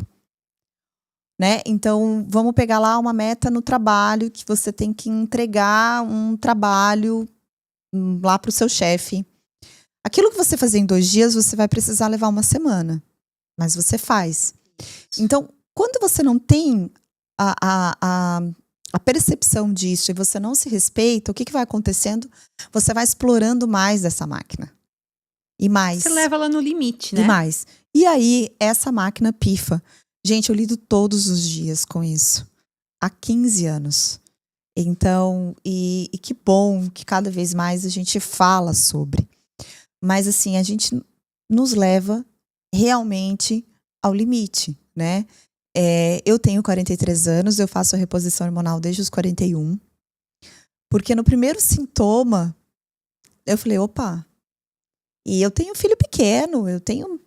né? Então, vamos pegar lá uma meta no trabalho, que você tem que entregar um trabalho lá para o seu chefe. Aquilo que você fazer em 2 dias, você vai precisar levar uma semana. Mas você faz. Então, quando você não tem a percepção disso e você não se respeita, o que vai acontecendo? Você vai explorando mais dessa máquina. E mais. Você leva ela no limite, né? E mais. E aí, essa máquina pifa. Gente, eu lido todos os dias com isso. Há 15 anos. Então, e que bom que cada vez mais a gente fala sobre. Mas assim, a gente nos leva realmente ao limite, né? Eu tenho 43 anos, eu faço a reposição hormonal desde os 41. Porque no primeiro sintoma, eu falei, opa. E eu tenho um filho pequeno, eu tenho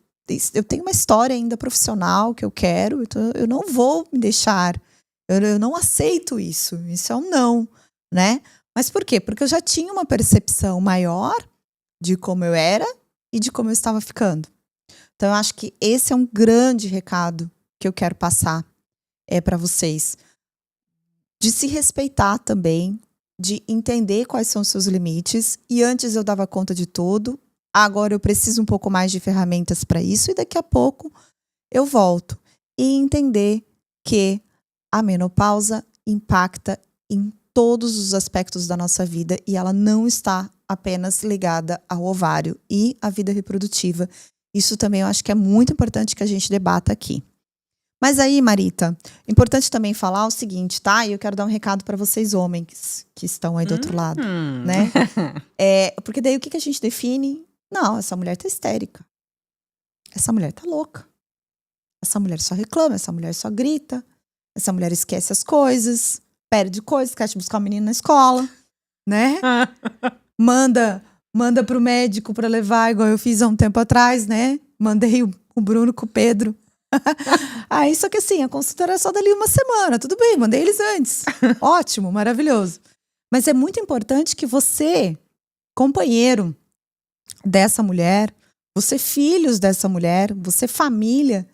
uma história ainda profissional que eu quero, então eu não vou me deixar, eu não aceito isso é um não, né? Mas por quê? Porque eu já tinha uma percepção maior de como eu era e de como eu estava ficando. Então eu acho que esse é um grande recado que eu quero passar para vocês. De se respeitar também, de entender quais são os seus limites. E antes eu dava conta de tudo, agora eu preciso um pouco mais de ferramentas para isso e daqui a pouco eu volto. E entender que a menopausa impacta em todos os aspectos da nossa vida e ela não está apenas ligada ao ovário e à vida reprodutiva. Isso também eu acho que é muito importante que a gente debata aqui. Mas aí, Marita, importante também falar o seguinte, tá? E eu quero dar um recado para vocês homens que estão aí do outro lado, né? Porque daí o que a gente define? Não, essa mulher tá histérica. Essa mulher tá louca. Essa mulher só reclama, essa mulher só grita. Essa mulher esquece as coisas, perde coisas, quer te buscar o menino na escola, né? Manda pro médico pra levar, igual eu fiz há um tempo atrás, né? Mandei o Bruno com o Pedro. Aí, só que assim, a consulta era só dali uma semana. Tudo bem, mandei eles antes. Ótimo, maravilhoso. Mas é muito importante que você, companheiro dessa mulher, você filhos dessa mulher, você família,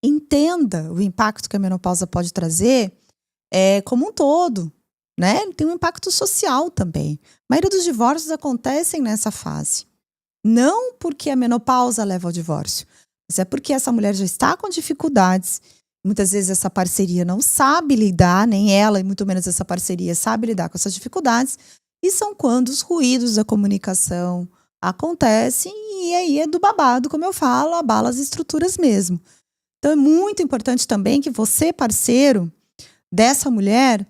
entenda o impacto que a menopausa pode trazer como um todo, né? Tem um impacto social também. A maioria dos divórcios acontecem nessa fase. Não porque a menopausa leva ao divórcio, mas é porque essa mulher já está com dificuldades. Muitas vezes essa parceria não sabe lidar, nem ela e muito menos essa parceria sabe lidar com essas dificuldades. E são quando os ruídos da comunicação acontecem e aí é do babado, como eu falo, abala as estruturas mesmo. Então é muito importante também que você, parceiro dessa mulher,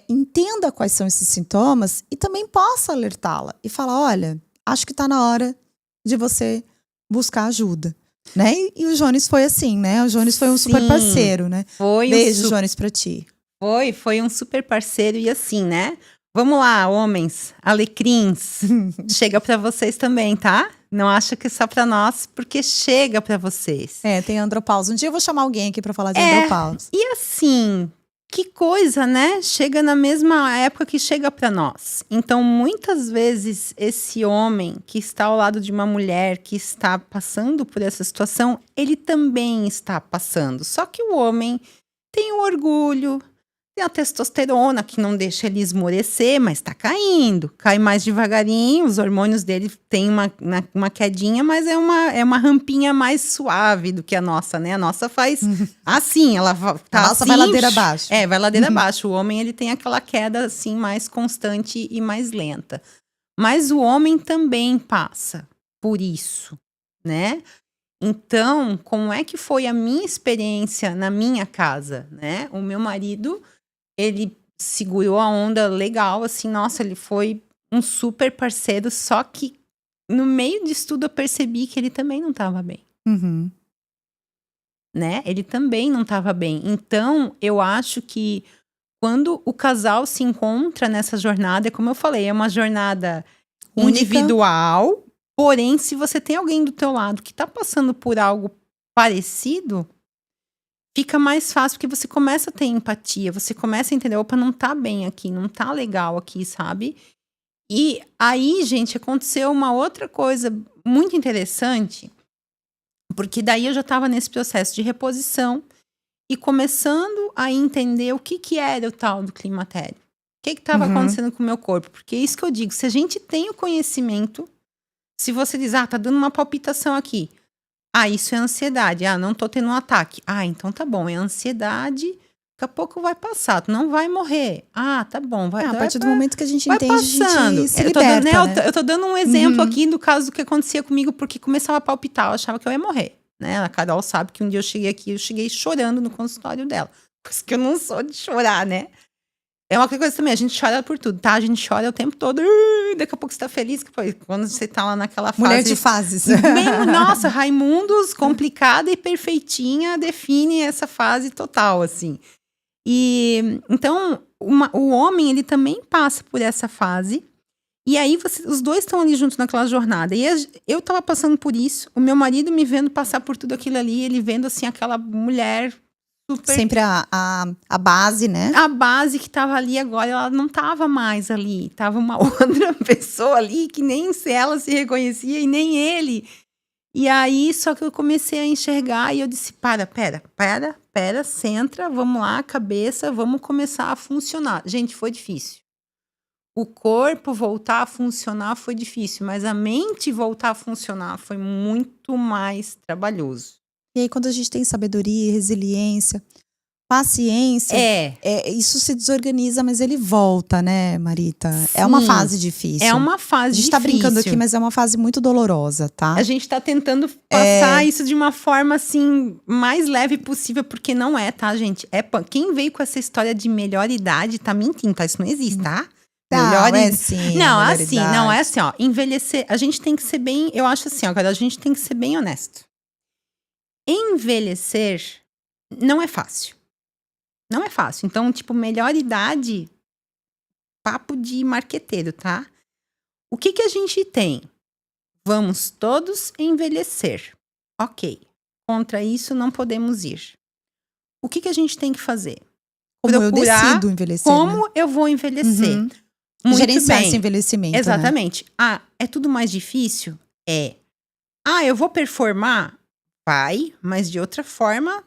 entenda quais são esses sintomas e também possa alertá-la e falar, olha, acho que está na hora de você buscar ajuda, né? E o Jones foi assim, né? O Jones foi um super parceiro, né? Beijo, Jones, pra ti. Foi um super parceiro e assim, né? Vamos lá, homens, alecrins, chega pra vocês também, tá? Não acha que é só pra nós, porque chega pra vocês. Tem andropausa. Um dia eu vou chamar alguém aqui pra falar de andropausa. E assim, que coisa, né? Chega na mesma época que chega pra nós. Então, muitas vezes, esse homem que está ao lado de uma mulher que está passando por essa situação, ele também está passando. Só que o homem tem o orgulho, tem a testosterona que não deixa ele esmorecer, mas tá caindo. Cai mais devagarinho, os hormônios dele têm uma quedinha, mas é uma rampinha mais suave do que a nossa, né? A nossa faz assim, ela tá a nossa assim, vai ladeira abaixo. Vai ladeira abaixo. O homem, ele tem aquela queda assim mais constante e mais lenta. Mas o homem também passa por isso, né? Então, como é que foi a minha experiência na minha casa, né? O meu marido, ele segurou a onda legal, assim, nossa, ele foi um super parceiro, só que no meio disso tudo eu percebi que ele também não estava bem. Né? Ele também não estava bem. Então, eu acho que quando o casal se encontra nessa jornada, como eu falei, é uma jornada única, individual, porém, se você tem alguém do teu lado que está passando por algo parecido, fica mais fácil, porque você começa a ter empatia, você começa a entender, opa, não tá bem aqui, não tá legal aqui, sabe? E aí, gente, aconteceu uma outra coisa muito interessante, porque daí eu já tava nesse processo de reposição, e começando a entender o que era o tal do climatério. O que estava acontecendo com o meu corpo? Porque é isso que eu digo, se a gente tem o conhecimento, se você diz, tá dando uma palpitação aqui. Isso é ansiedade. Não tô tendo um ataque. Então tá bom, é ansiedade, daqui a pouco vai passar, tu não vai morrer. Tá bom. A partir do momento que a gente vai entende, passando. A gente se liberta, né? Eu tô dando um exemplo aqui do caso do que acontecia comigo, porque começava a palpitar, eu achava que eu ia morrer. Né? A Carol sabe que um dia eu cheguei aqui, eu cheguei chorando no consultório dela. Por isso que eu não sou de chorar, né? É uma coisa também, a gente chora por tudo, tá? A gente chora o tempo todo, daqui a pouco você tá feliz, quando você tá lá naquela fase... Mulher de fases. Nossa, Raimundos, complicada e perfeitinha, define essa fase total, assim. E, então, o homem, ele também passa por essa fase, e aí os dois estão ali juntos naquela jornada. E eu tava passando por isso, o meu marido me vendo passar por tudo aquilo ali, ele vendo, assim, aquela mulher... Super... Sempre a base, né? A base que tava ali agora, ela não tava mais ali. Tava uma outra pessoa ali que nem ela se reconhecia e nem ele. E aí, só que eu comecei a enxergar e eu disse, pera, centra, vamos lá, cabeça, vamos começar a funcionar. Gente, foi difícil. O corpo voltar a funcionar foi difícil, mas a mente voltar a funcionar foi muito mais trabalhoso. E aí, quando a gente tem sabedoria, resiliência, paciência, isso se desorganiza, mas ele volta, né, Marita? Sim, é uma fase difícil. É uma fase difícil. A gente tá brincando aqui, mas é uma fase muito dolorosa, tá? A gente tá tentando passar isso de uma forma, assim, mais leve possível, porque não é, tá, gente? Quem veio com essa história de melhor idade tá mentindo, tá? Isso não existe, tá? Não, é assim. Não é assim, ó. Envelhecer, a gente tem que ser bem, eu acho assim, ó, a gente tem que ser bem honesto. Envelhecer não é fácil. Não é fácil. Então, tipo, melhor idade, papo de marqueteiro, tá? O que a gente tem? Vamos todos envelhecer. Ok. Contra isso não podemos ir. O que a gente tem que fazer? Como eu decido envelhecer, como né? eu vou envelhecer. Muito gerenciar bem. Esse envelhecimento, exatamente. Né? É tudo mais difícil? É. Eu vou performar? Vai, mas de outra forma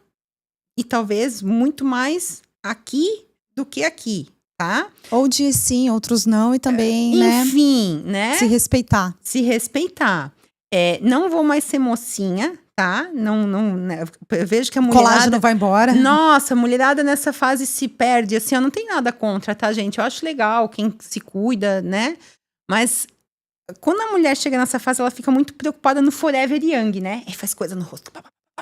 e talvez muito mais aqui do que aqui, tá? Ou de sim, outros não e também, enfim, né? Se respeitar. Se respeitar. Não vou mais ser mocinha, tá? Não, né? Eu vejo que a mulherada... Colágeno vai embora. Nossa, a mulherada nessa fase se perde, assim, eu não tenho nada contra, tá, gente? Eu acho legal quem se cuida, né? Mas... Quando a mulher chega nessa fase, ela fica muito preocupada no forever young, né? Faz coisa no rosto.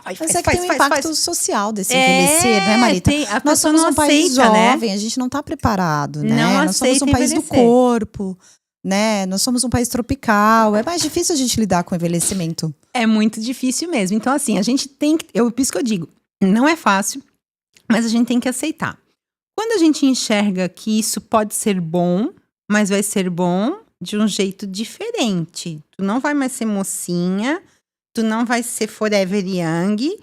Mas tem um impacto social desse envelhecer, né, Marita? Nós somos um país jovem, né? A gente não tá preparado, né? Nós somos um país do corpo, né? Nós somos um país tropical. É mais difícil a gente lidar com o envelhecimento. É muito difícil mesmo. Então, assim, a gente tem que... Por isso que eu digo, não é fácil, mas a gente tem que aceitar. Quando a gente enxerga que isso pode ser bom, mas vai ser bom... de um jeito diferente. Tu não vai mais ser mocinha, tu não vai ser forever young,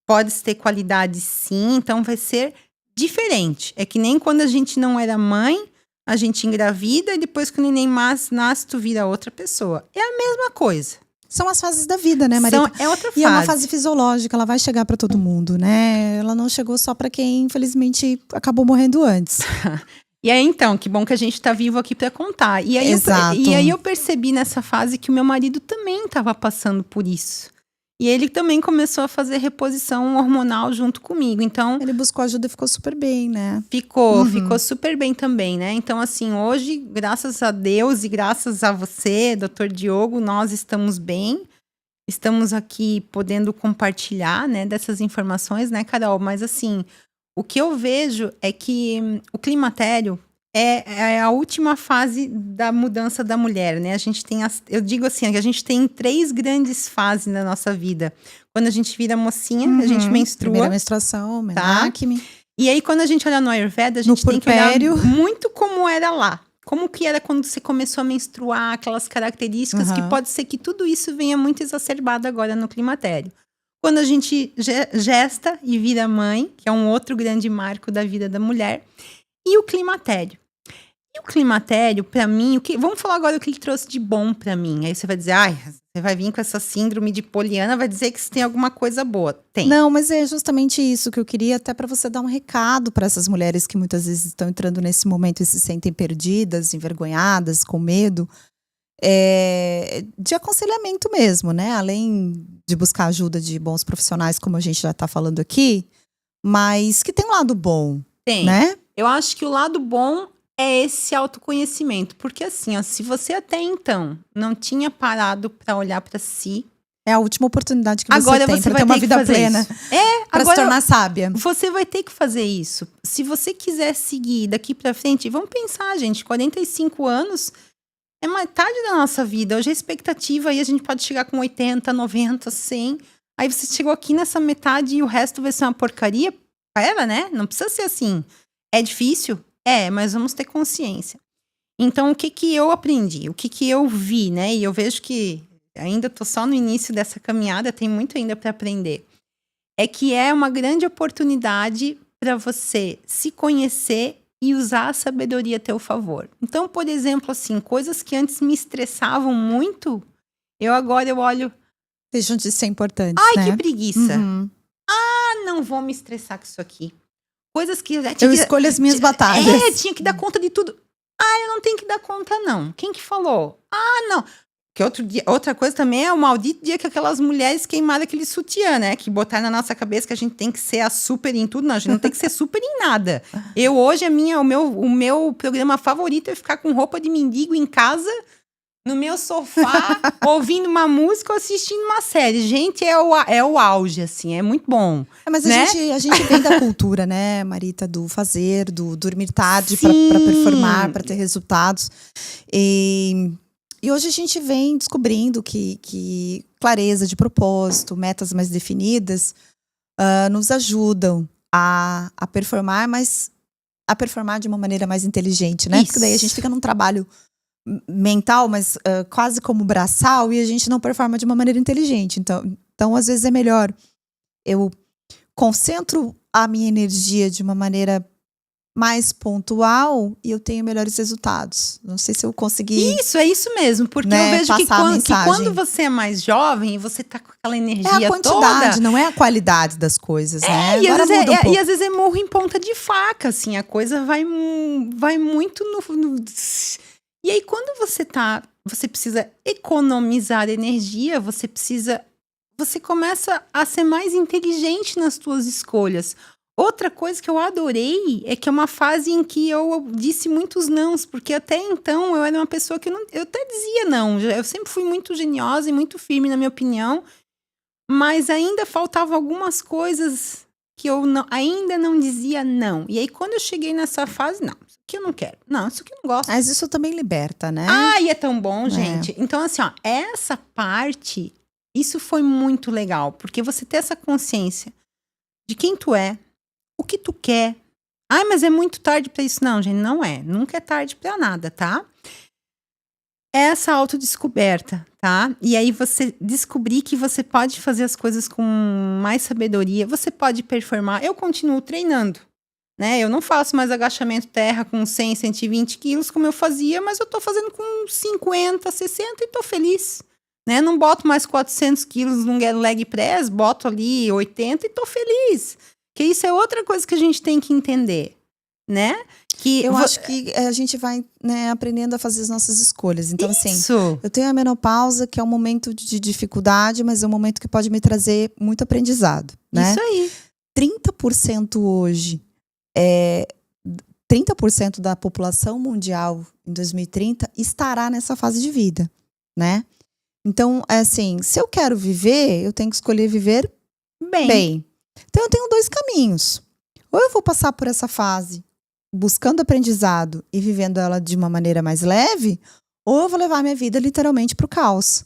pode ter qualidade sim, então vai ser diferente. É que nem quando a gente não era mãe, a gente engravida e depois que o neném nasce, tu vira outra pessoa. É a mesma coisa. São as fases da vida, né, Marita? É outra fase. E é uma fase fisiológica, ela vai chegar pra todo mundo, né? Ela não chegou só pra quem, infelizmente, acabou morrendo antes. E aí, então, que bom que a gente tá vivo aqui pra contar. E aí eu percebi nessa fase que o meu marido também tava passando por isso. E ele também começou a fazer reposição hormonal junto comigo, então... Ele buscou ajuda e ficou super bem, né? Ficou super bem também, né? Então, assim, hoje, graças a Deus e graças a você, Dr. Diogo, nós estamos bem. Estamos aqui podendo compartilhar, né, dessas informações, né, Carol? Mas, assim... O que eu vejo é que o climatério é a última fase da mudança da mulher, né? A gente tem, eu digo assim, que a gente tem 3 grandes fases na nossa vida. Quando a gente vira mocinha, a gente menstrua. Primeira menstruação, menacme. Tá? E aí, quando a gente olha no Ayurveda, a gente tem que olhar muito como era lá. Como que era quando você começou a menstruar, aquelas características, que pode ser que tudo isso venha muito exacerbado agora no climatério. Quando a gente gesta e vira mãe, que é um outro grande marco da vida da mulher, e o climatério. E o climatério, pra mim, vamos falar agora o que ele trouxe de bom pra mim. Aí você vai dizer, ai, você vai vir com essa síndrome de poliana, vai dizer que você tem alguma coisa boa. Tem. Não, mas é justamente isso que eu queria, até para você dar um recado para essas mulheres que muitas vezes estão entrando nesse momento e se sentem perdidas, envergonhadas, com medo, de aconselhamento mesmo, né? Além de buscar ajuda de bons profissionais, como a gente já está falando aqui, mas que tem um lado bom, Tem. né? Eu acho que o lado bom é esse autoconhecimento. Porque assim, ó, se você até então não tinha parado pra olhar pra si, É a última oportunidade que você agora tem você para vai ter uma ter que vida fazer plena, isso. para se Agora tornar sábia. você vai ter que fazer isso. Se você quiser seguir daqui pra frente, vamos pensar, gente, 45 anos é metade da nossa vida. Hoje a expectativa aí a gente pode chegar com 80, 90, 100. Aí você chegou aqui nessa metade e o resto vai ser uma porcaria. Pera, né? Não precisa ser assim. É difícil? Mas vamos ter consciência. Então, o que eu aprendi? O que eu vi, né? E eu vejo que ainda tô só no início dessa caminhada, tem muito ainda para aprender. É que é uma grande oportunidade para você se conhecer e usar a sabedoria a teu favor. Então, por exemplo, assim, coisas que antes me estressavam muito, agora eu olho, Deixam de ser importantes, ai, né? que preguiça. Uhum. Não vou me estressar com isso aqui. Coisas que Eu escolho as minhas batalhas. tinha que dar conta de tudo. Eu não tenho que dar conta, não. Quem que falou? Não. Que outra coisa também é o maldito dia que aquelas mulheres queimaram aquele sutiã, né? Que botaram na nossa cabeça que a gente tem que ser a super em tudo. Não, a gente não tem que ser super em nada. Hoje, o meu programa favorito é ficar com roupa de mendigo em casa, no meu sofá, ouvindo uma música ou assistindo uma série. Gente, é o auge, assim, é muito bom. Mas né? a gente vem da cultura, né, Marita, do fazer, do dormir tarde Sim. para performar, para ter resultados. E hoje a gente vem descobrindo que clareza de propósito, metas mais definidas, nos ajudam a performar, mas a performar de uma maneira mais inteligente, né? Isso. Porque daí a gente fica num trabalho mental, mas quase como braçal, e a gente não performa de uma maneira inteligente. Então, às vezes é melhor eu concentro a minha energia de uma maneira mais pontual e eu tenho melhores resultados. Não sei se eu consegui. Isso, é isso mesmo. Porque né, eu vejo que passar a que mensagem. quando você é mais jovem e você tá com aquela energia É a quantidade, toda. não é a qualidade das coisas, né? E Agora às, vezes muda um pouco. e às vezes é morro em ponta de faca, assim. A coisa vai muito no. E aí, quando você precisa economizar energia, você começa a ser mais inteligente nas suas escolhas. Outra coisa que eu adorei é que é uma fase em que eu disse muitos nãos, porque até então eu era uma pessoa que eu até dizia não. Eu sempre fui muito geniosa e muito firme na minha opinião, mas ainda faltavam algumas coisas que eu ainda não dizia não. E aí, quando eu cheguei nessa fase, não, isso aqui eu não quero. Não, isso aqui eu não gosto. Mas isso também liberta, né? E é tão bom, gente. Então, assim, ó, essa parte, isso foi muito legal, porque você ter essa consciência de quem tu é, o que tu quer. Mas é muito tarde pra isso. Não, gente, não é. Nunca é tarde pra nada, tá? Essa autodescoberta, tá? E aí você descobrir que você pode fazer as coisas com mais sabedoria, você pode performar. Eu continuo treinando, né? Eu não faço mais agachamento terra com 100, 120 quilos como eu fazia, mas eu tô fazendo com 50, 60 e tô feliz, né? Não boto mais 400 quilos num leg press, boto ali 80 e tô feliz. Que isso é outra coisa que a gente tem que entender, né? Que eu acho que a gente vai, né, aprendendo a fazer as nossas escolhas. Então, isso. assim, eu tenho a menopausa, que é um momento de dificuldade, mas é um momento que pode me trazer muito aprendizado, né? Isso aí. 30% hoje, 30% da população mundial em 2030 estará nessa fase de vida, né? Então, assim, se eu quero viver, eu tenho que escolher viver bem. Então, eu tenho dois caminhos. Ou eu vou passar por essa fase buscando aprendizado e vivendo ela de uma maneira mais leve, ou eu vou levar minha vida literalmente pro caos.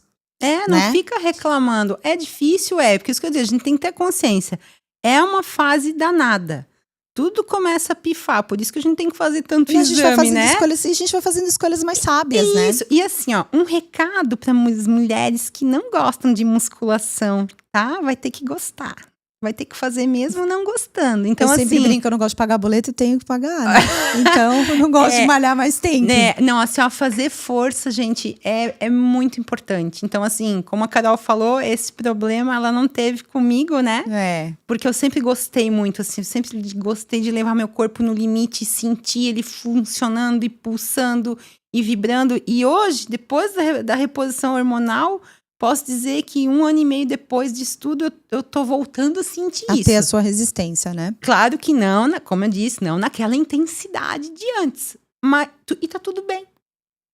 Não fica reclamando. É difícil, porque isso que eu digo, a gente tem que ter consciência. É uma fase danada. Tudo começa a pifar, por isso que a gente tem que fazer tanto exame, a gente vai fazendo né? escolhas, e a gente vai fazendo escolhas mais sábias, né? Isso. E assim, ó, um recado para as mulheres que não gostam de musculação, tá? Vai ter que gostar. vai ter que fazer mesmo não gostando. Então, eu sempre assim, brinco, eu não gosto de pagar boleto e tenho que pagar, né? Então, eu não gosto de malhar, mas tem que. né? Não, assim, ó, fazer força, gente, é muito importante. Então, assim, como a Carol falou, esse problema ela não teve comigo, né? Porque eu sempre gostei muito, assim, eu sempre gostei de levar meu corpo no limite, sentir ele funcionando e pulsando e vibrando. E hoje, depois da reposição hormonal, posso dizer que 1 ano e meio depois disso tudo, eu tô voltando a sentir A isso. ter a sua resistência, né? Claro que não, como eu disse, não naquela intensidade de antes. Mas, e tá tudo bem.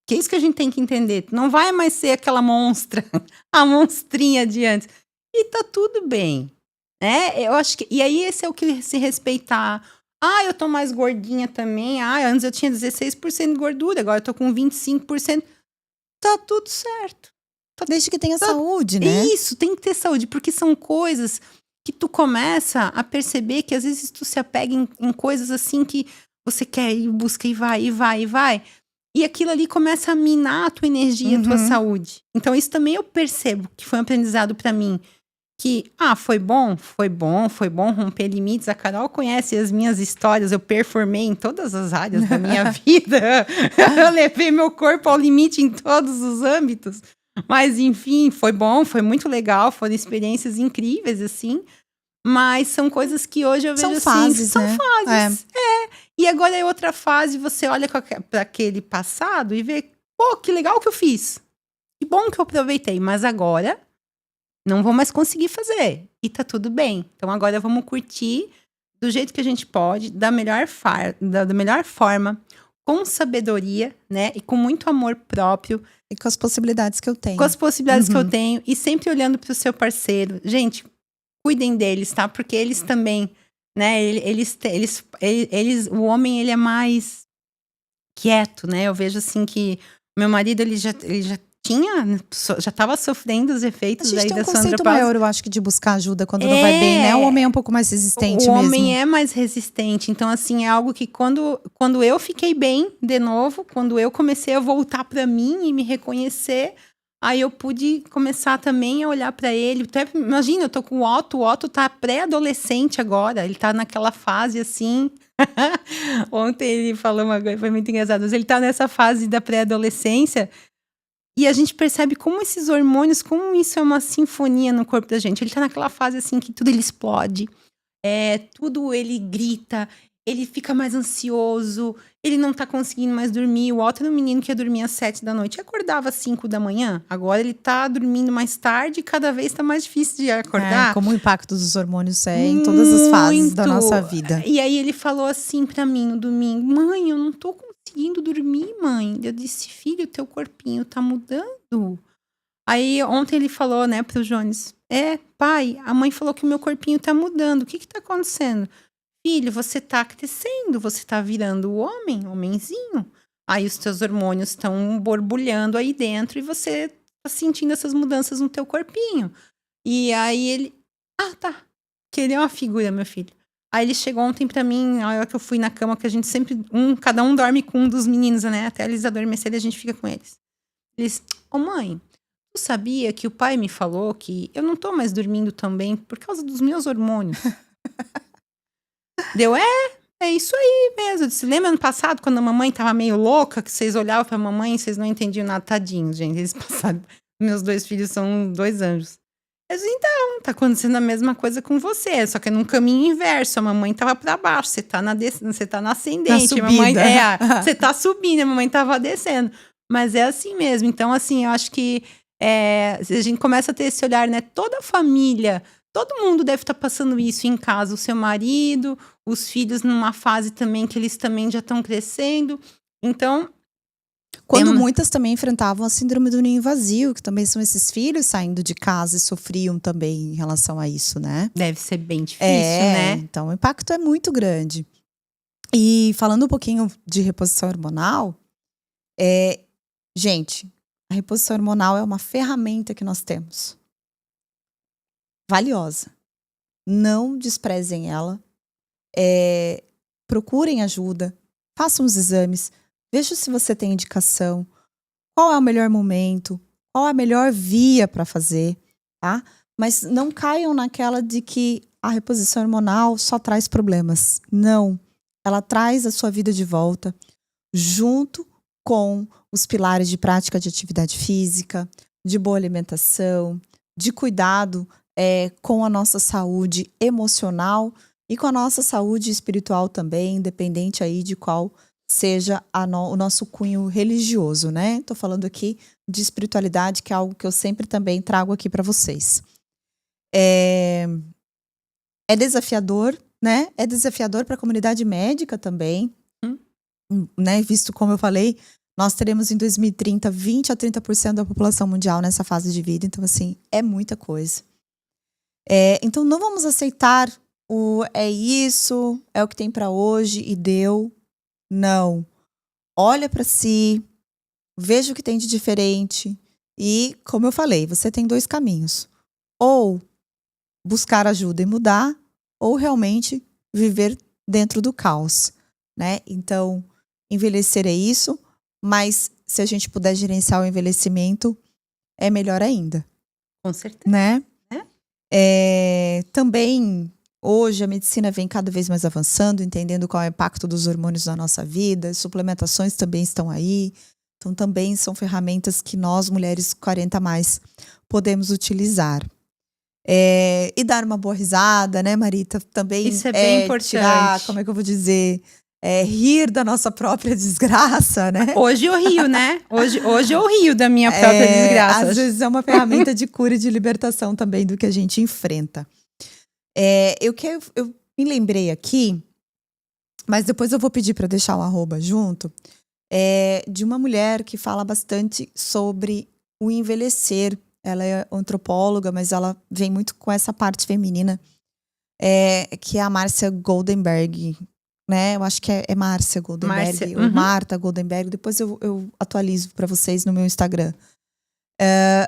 Que é isso que a gente tem que entender. Tu não vai mais ser aquela monstra, a monstrinha de antes. E tá tudo bem. Né? Eu acho que. E aí, esse é o que se respeitar. Ah, eu tô mais gordinha também. Ah, antes eu tinha 16% de gordura, agora eu tô com 25%. Tá tudo certo. Desde que tenha saúde, né? Isso, tem que ter saúde, porque são coisas que tu começa a perceber que às vezes tu se apega em coisas assim que você quer ir, busca e vai, e vai, e vai. E aquilo ali começa a minar a tua energia, a tua saúde. Então isso também eu percebo que foi um aprendizado pra mim. Que, foi bom romper limites. A Carol conhece as minhas histórias, eu performei em todas as áreas da minha vida. Eu levei meu corpo ao limite em todos os âmbitos. Mas, enfim, foi bom, foi muito legal, foram experiências incríveis, assim. Mas são coisas que hoje eu vejo São assim, fases, são né? fases. E agora é outra fase, você olha para aquele passado e vê, pô, que legal que eu fiz. Que bom que eu aproveitei, mas agora não vou mais conseguir fazer. E tá tudo bem. Então agora vamos curtir do jeito que a gente pode, da melhor forma, com sabedoria, né? E com muito amor próprio. E com as possibilidades que eu tenho. Com as possibilidades que eu tenho. E sempre olhando pro seu parceiro. Gente, cuidem deles, tá? Porque eles também, né? O homem, ele é mais quieto, né? Eu vejo assim que meu marido, ele já estava sofrendo os efeitos A gente aí tem da um Sandra conceito Paz. maior, eu acho, que de buscar ajuda quando não vai bem, né? O homem é um pouco mais resistente mesmo. O homem é mais resistente. Então, assim, é algo que quando eu fiquei bem de novo, quando eu comecei a voltar pra mim e me reconhecer, aí eu pude começar também a olhar pra ele. Imagina, eu tô com o Otto tá pré-adolescente agora, ele tá naquela fase assim. Ontem ele falou uma coisa, foi muito engraçado, mas ele tá nessa fase da pré-adolescência. E a gente percebe como esses hormônios, como isso é uma sinfonia no corpo da gente. Ele tá naquela fase assim que tudo ele explode, tudo ele grita, ele fica mais ansioso, ele não tá conseguindo mais dormir. O Otto era um menino que ia dormir às 7 da noite e acordava às 5 da manhã. Agora ele tá dormindo mais tarde e cada vez tá mais difícil de acordar. Como o impacto dos hormônios em todas as fases da nossa vida. E aí ele falou assim pra mim no domingo: mãe, eu não tô conseguindo dormir, mãe. Eu disse: filho, teu corpinho tá mudando. Aí ontem ele falou, né, pro Jones: pai, a mãe falou que o meu corpinho tá mudando. O que tá acontecendo? Filho, você tá crescendo, você tá virando o homenzinho. Aí os teus hormônios estão borbulhando aí dentro e você tá sentindo essas mudanças no teu corpinho. E aí ele: tá. Que ele é uma figura, meu filho. Aí ele chegou ontem pra mim, na hora que eu fui na cama, que a gente sempre, cada um dorme com um dos meninos, né? Até eles adormecerem, a gente fica com eles. Ele disse: mãe, tu sabia que o pai me falou que eu não tô mais dormindo também por causa dos meus hormônios? Deu, é isso aí mesmo. Eu disse: lembra ano passado, quando a mamãe tava meio louca, que vocês olhavam pra mamãe e vocês não entendiam nada? Tadinhos, gente. Eles passaram. Meus 2 filhos são 2 anjos. Eu disse: então, tá acontecendo a mesma coisa com você, só que é num caminho inverso. A mamãe tava pra baixo, você tá na ascendente. Na a mamãe, você tá subindo, a mamãe tava descendo. Mas é assim mesmo. Então, assim, eu acho que a gente começa a ter esse olhar, né? Toda a família, todo mundo deve estar passando isso em casa. O seu marido, os filhos numa fase também que eles também já estão crescendo. Então, quando muitas também enfrentavam a síndrome do ninho vazio, que também são esses filhos saindo de casa e sofriam também em relação a isso, né? Deve ser bem difícil, né? Então o impacto é muito grande. E falando um pouquinho de reposição hormonal, gente, a reposição hormonal é uma ferramenta que nós temos. Valiosa. Não desprezem ela. Procurem ajuda. Façam os exames. Veja se você tem indicação. Qual é o melhor momento? Qual é a melhor via para fazer, tá? Mas não caiam naquela de que a reposição hormonal só traz problemas. Não. Ela traz a sua vida de volta junto com os pilares de prática de atividade física, de boa alimentação, de cuidado com a nossa saúde emocional e com a nossa saúde espiritual também, independente aí de qual seja o nosso cunho religioso, né? Tô falando aqui de espiritualidade, que é algo que eu sempre também trago aqui para vocês. É desafiador, né? É desafiador para a comunidade médica também, né? Visto como eu falei, nós teremos em 2030 20 a 30% da população mundial nessa fase de vida. Então, assim, é muita coisa. Então, não vamos aceitar é isso, é o que tem para hoje e deu. Não. Olha para si, veja o que tem de diferente. E, como eu falei, você tem 2 caminhos. Ou buscar ajuda e mudar, ou realmente viver dentro do caos, né? Então, envelhecer é isso, mas se a gente puder gerenciar o envelhecimento, é melhor ainda. Com certeza. Né? Também, hoje, a medicina vem cada vez mais avançando, entendendo qual é o impacto dos hormônios na nossa vida, as suplementações também estão aí, então também são ferramentas que nós, mulheres 40 a mais, podemos utilizar. E dar uma boa risada, né, Marita? Também isso é bem importante. Tirar, como é que eu vou dizer? Rir da nossa própria desgraça, né? Hoje eu rio, né? Hoje eu rio da minha própria desgraça. Às vezes é uma ferramenta de cura e de libertação também do que a gente enfrenta. Eu me lembrei aqui, mas depois eu vou pedir para deixar o @ junto, de uma mulher que fala bastante sobre o envelhecer. Ela é antropóloga, mas ela vem muito com essa parte feminina, que é a Márcia Goldenberg, né? Eu acho que é Márcia Goldenberg, ou Marta Goldenberg. Depois eu atualizo para vocês no meu Instagram.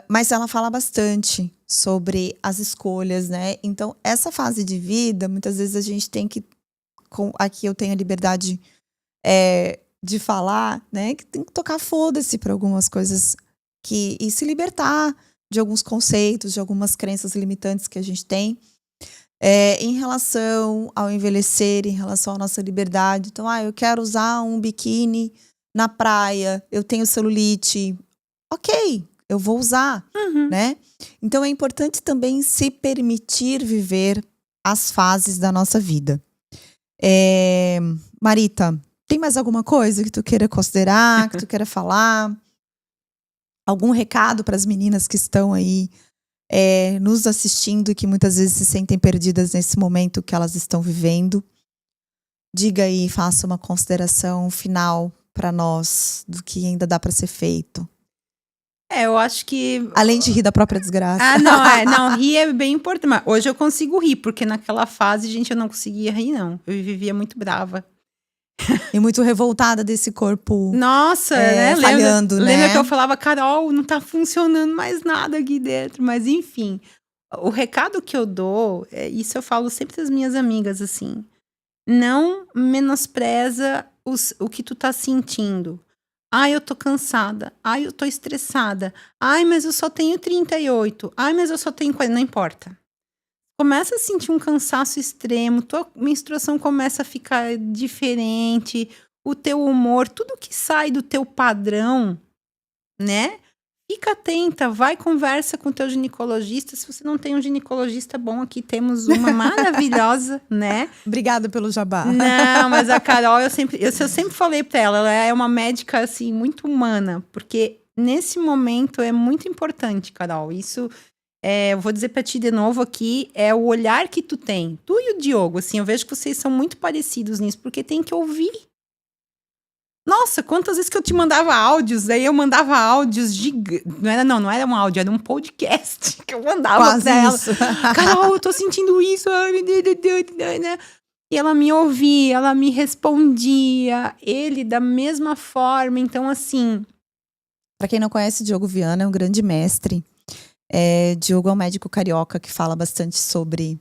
Mas ela fala bastante sobre as escolhas, né? Então, essa fase de vida, muitas vezes a gente tem que... Aqui eu tenho a liberdade de falar, né? Que tem que tocar foda-se para algumas coisas e se libertar de alguns conceitos, de algumas crenças limitantes que a gente tem em relação ao envelhecer, em relação à nossa liberdade. Então, eu quero usar um biquíni na praia, eu tenho celulite. Ok, eu vou usar, né? Então, é importante também se permitir viver as fases da nossa vida. Marita, tem mais alguma coisa que tu queira considerar, que tu queira falar? Algum recado para as meninas que estão aí nos assistindo e que muitas vezes se sentem perdidas nesse momento que elas estão vivendo? Diga aí, faça uma consideração final para nós do que ainda dá para ser feito. Eu acho que... Além de rir da própria desgraça. Não, rir é bem importante. Mas hoje eu consigo rir, porque naquela fase, gente, eu não conseguia rir, não. Eu vivia muito brava. E muito revoltada desse corpo. Nossa, né? Falhando, né? Lembra que eu falava, Carol, não tá funcionando mais nada aqui dentro. Mas enfim, o recado que eu dou, isso eu falo sempre das minhas amigas, assim. Não menospreza o que tu tá sentindo. Eu tô cansada. Eu tô estressada. Mas eu só tenho 38. Mas eu só tenho 40. Não importa. Começa a sentir um cansaço extremo, tua menstruação começa a ficar diferente, o teu humor, tudo que sai do teu padrão, né? Fica atenta, vai conversa com o teu ginecologista. Se você não tem um ginecologista bom, aqui temos uma maravilhosa, né? Obrigada pelo jabá. Não, mas a Carol, eu sempre falei pra ela é uma médica, assim, muito humana, porque nesse momento é muito importante, Carol, isso... eu vou dizer pra ti de novo aqui, é o olhar que tu tem. Tu e o Diogo, assim, eu vejo que vocês são muito parecidos nisso, porque tem que ouvir. Nossa, quantas vezes que eu te mandava áudios, aí eu mandava áudios não era um áudio, era um podcast que eu mandava quase pra ela. Isso. Carol, eu tô sentindo isso. E ela me ouvia, ela me respondia, ele da mesma forma. Então, assim... Pra quem não conhece, Diogo Viana é um grande mestre. Diogo é um médico carioca que fala bastante sobre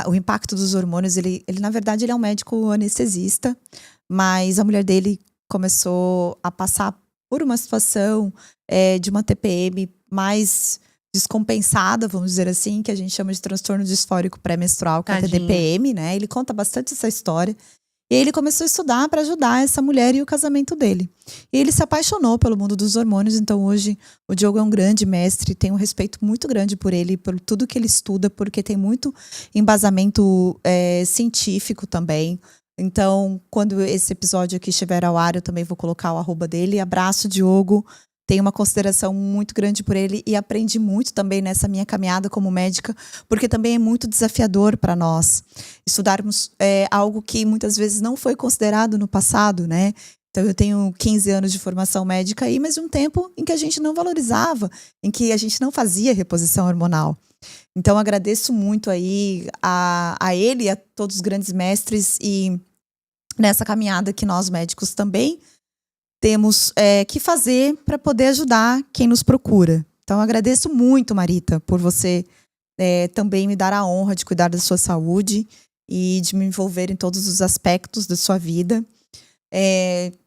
o impacto dos hormônios. Ele, na verdade, ele é um médico anestesista, mas a mulher dele começou a passar por uma situação de uma TPM mais descompensada, vamos dizer assim, que a gente chama de transtorno disfórico pré-menstrual, que é o Tadinho. TDPM, né? Ele conta bastante essa história. E ele começou a estudar para ajudar essa mulher e o casamento dele. E ele se apaixonou pelo mundo dos hormônios, então hoje o Diogo é um grande mestre, tem um respeito muito grande por ele, por tudo que ele estuda, porque tem muito embasamento científico também. Então, quando esse episódio aqui estiver ao ar, eu também vou colocar o @ dele. Abraço, Diogo. Tenho uma consideração muito grande por ele e aprendi muito também nessa minha caminhada como médica, porque também é muito desafiador para nós estudarmos algo que muitas vezes não foi considerado no passado, né? Então eu tenho 15 anos de formação médica aí, mas um tempo em que a gente não valorizava, em que a gente não fazia reposição hormonal. Então agradeço muito aí a ele e a todos os grandes mestres e nessa caminhada que nós médicos também temos que fazer para poder ajudar quem nos procura. Então, eu agradeço muito, Marita, por você também me dar a honra de cuidar da sua saúde e de me envolver em todos os aspectos da sua vida.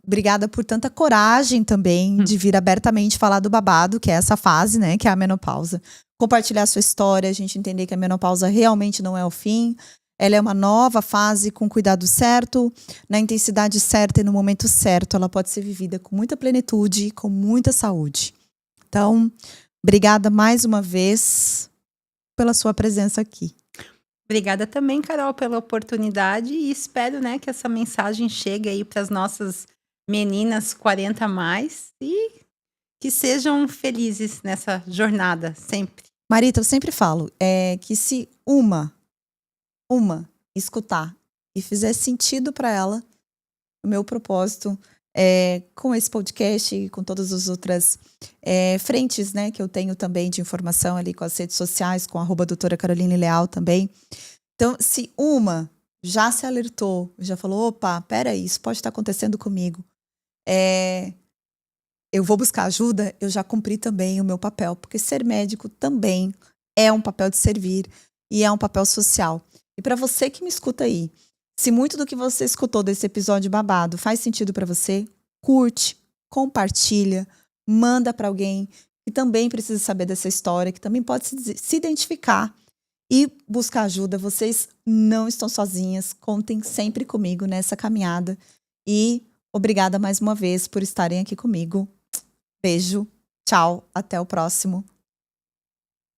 Obrigada por tanta coragem também de vir abertamente falar do babado, que é essa fase, né, que é a menopausa. Compartilhar a sua história, a gente entender que a menopausa realmente não é o fim. Ela é uma nova fase com cuidado certo, na intensidade certa e no momento certo. Ela pode ser vivida com muita plenitude, com muita saúde. Então, obrigada mais uma vez pela sua presença aqui. Obrigada também, Carol, pela oportunidade e espero, né, que essa mensagem chegue aí para as nossas meninas 40 a mais e que sejam felizes nessa jornada, sempre. Marita, eu sempre falo que se uma escutar e fizer sentido para ela, o meu propósito com esse podcast e com todas as outras frentes, né, que eu tenho também de informação ali com as redes sociais, com a @doutora Caroline Leal também. Então, se uma já se alertou, já falou, opa, peraí, isso pode estar acontecendo comigo, eu vou buscar ajuda, eu já cumpri também o meu papel, porque ser médico também é um papel de servir e é um papel social. E para você que me escuta aí, se muito do que você escutou desse episódio babado faz sentido para você, curte, compartilha, manda para alguém que também precisa saber dessa história, que também pode se identificar e buscar ajuda. Vocês não estão sozinhas, contem sempre comigo nessa caminhada. E obrigada mais uma vez por estarem aqui comigo. Beijo, tchau, até o próximo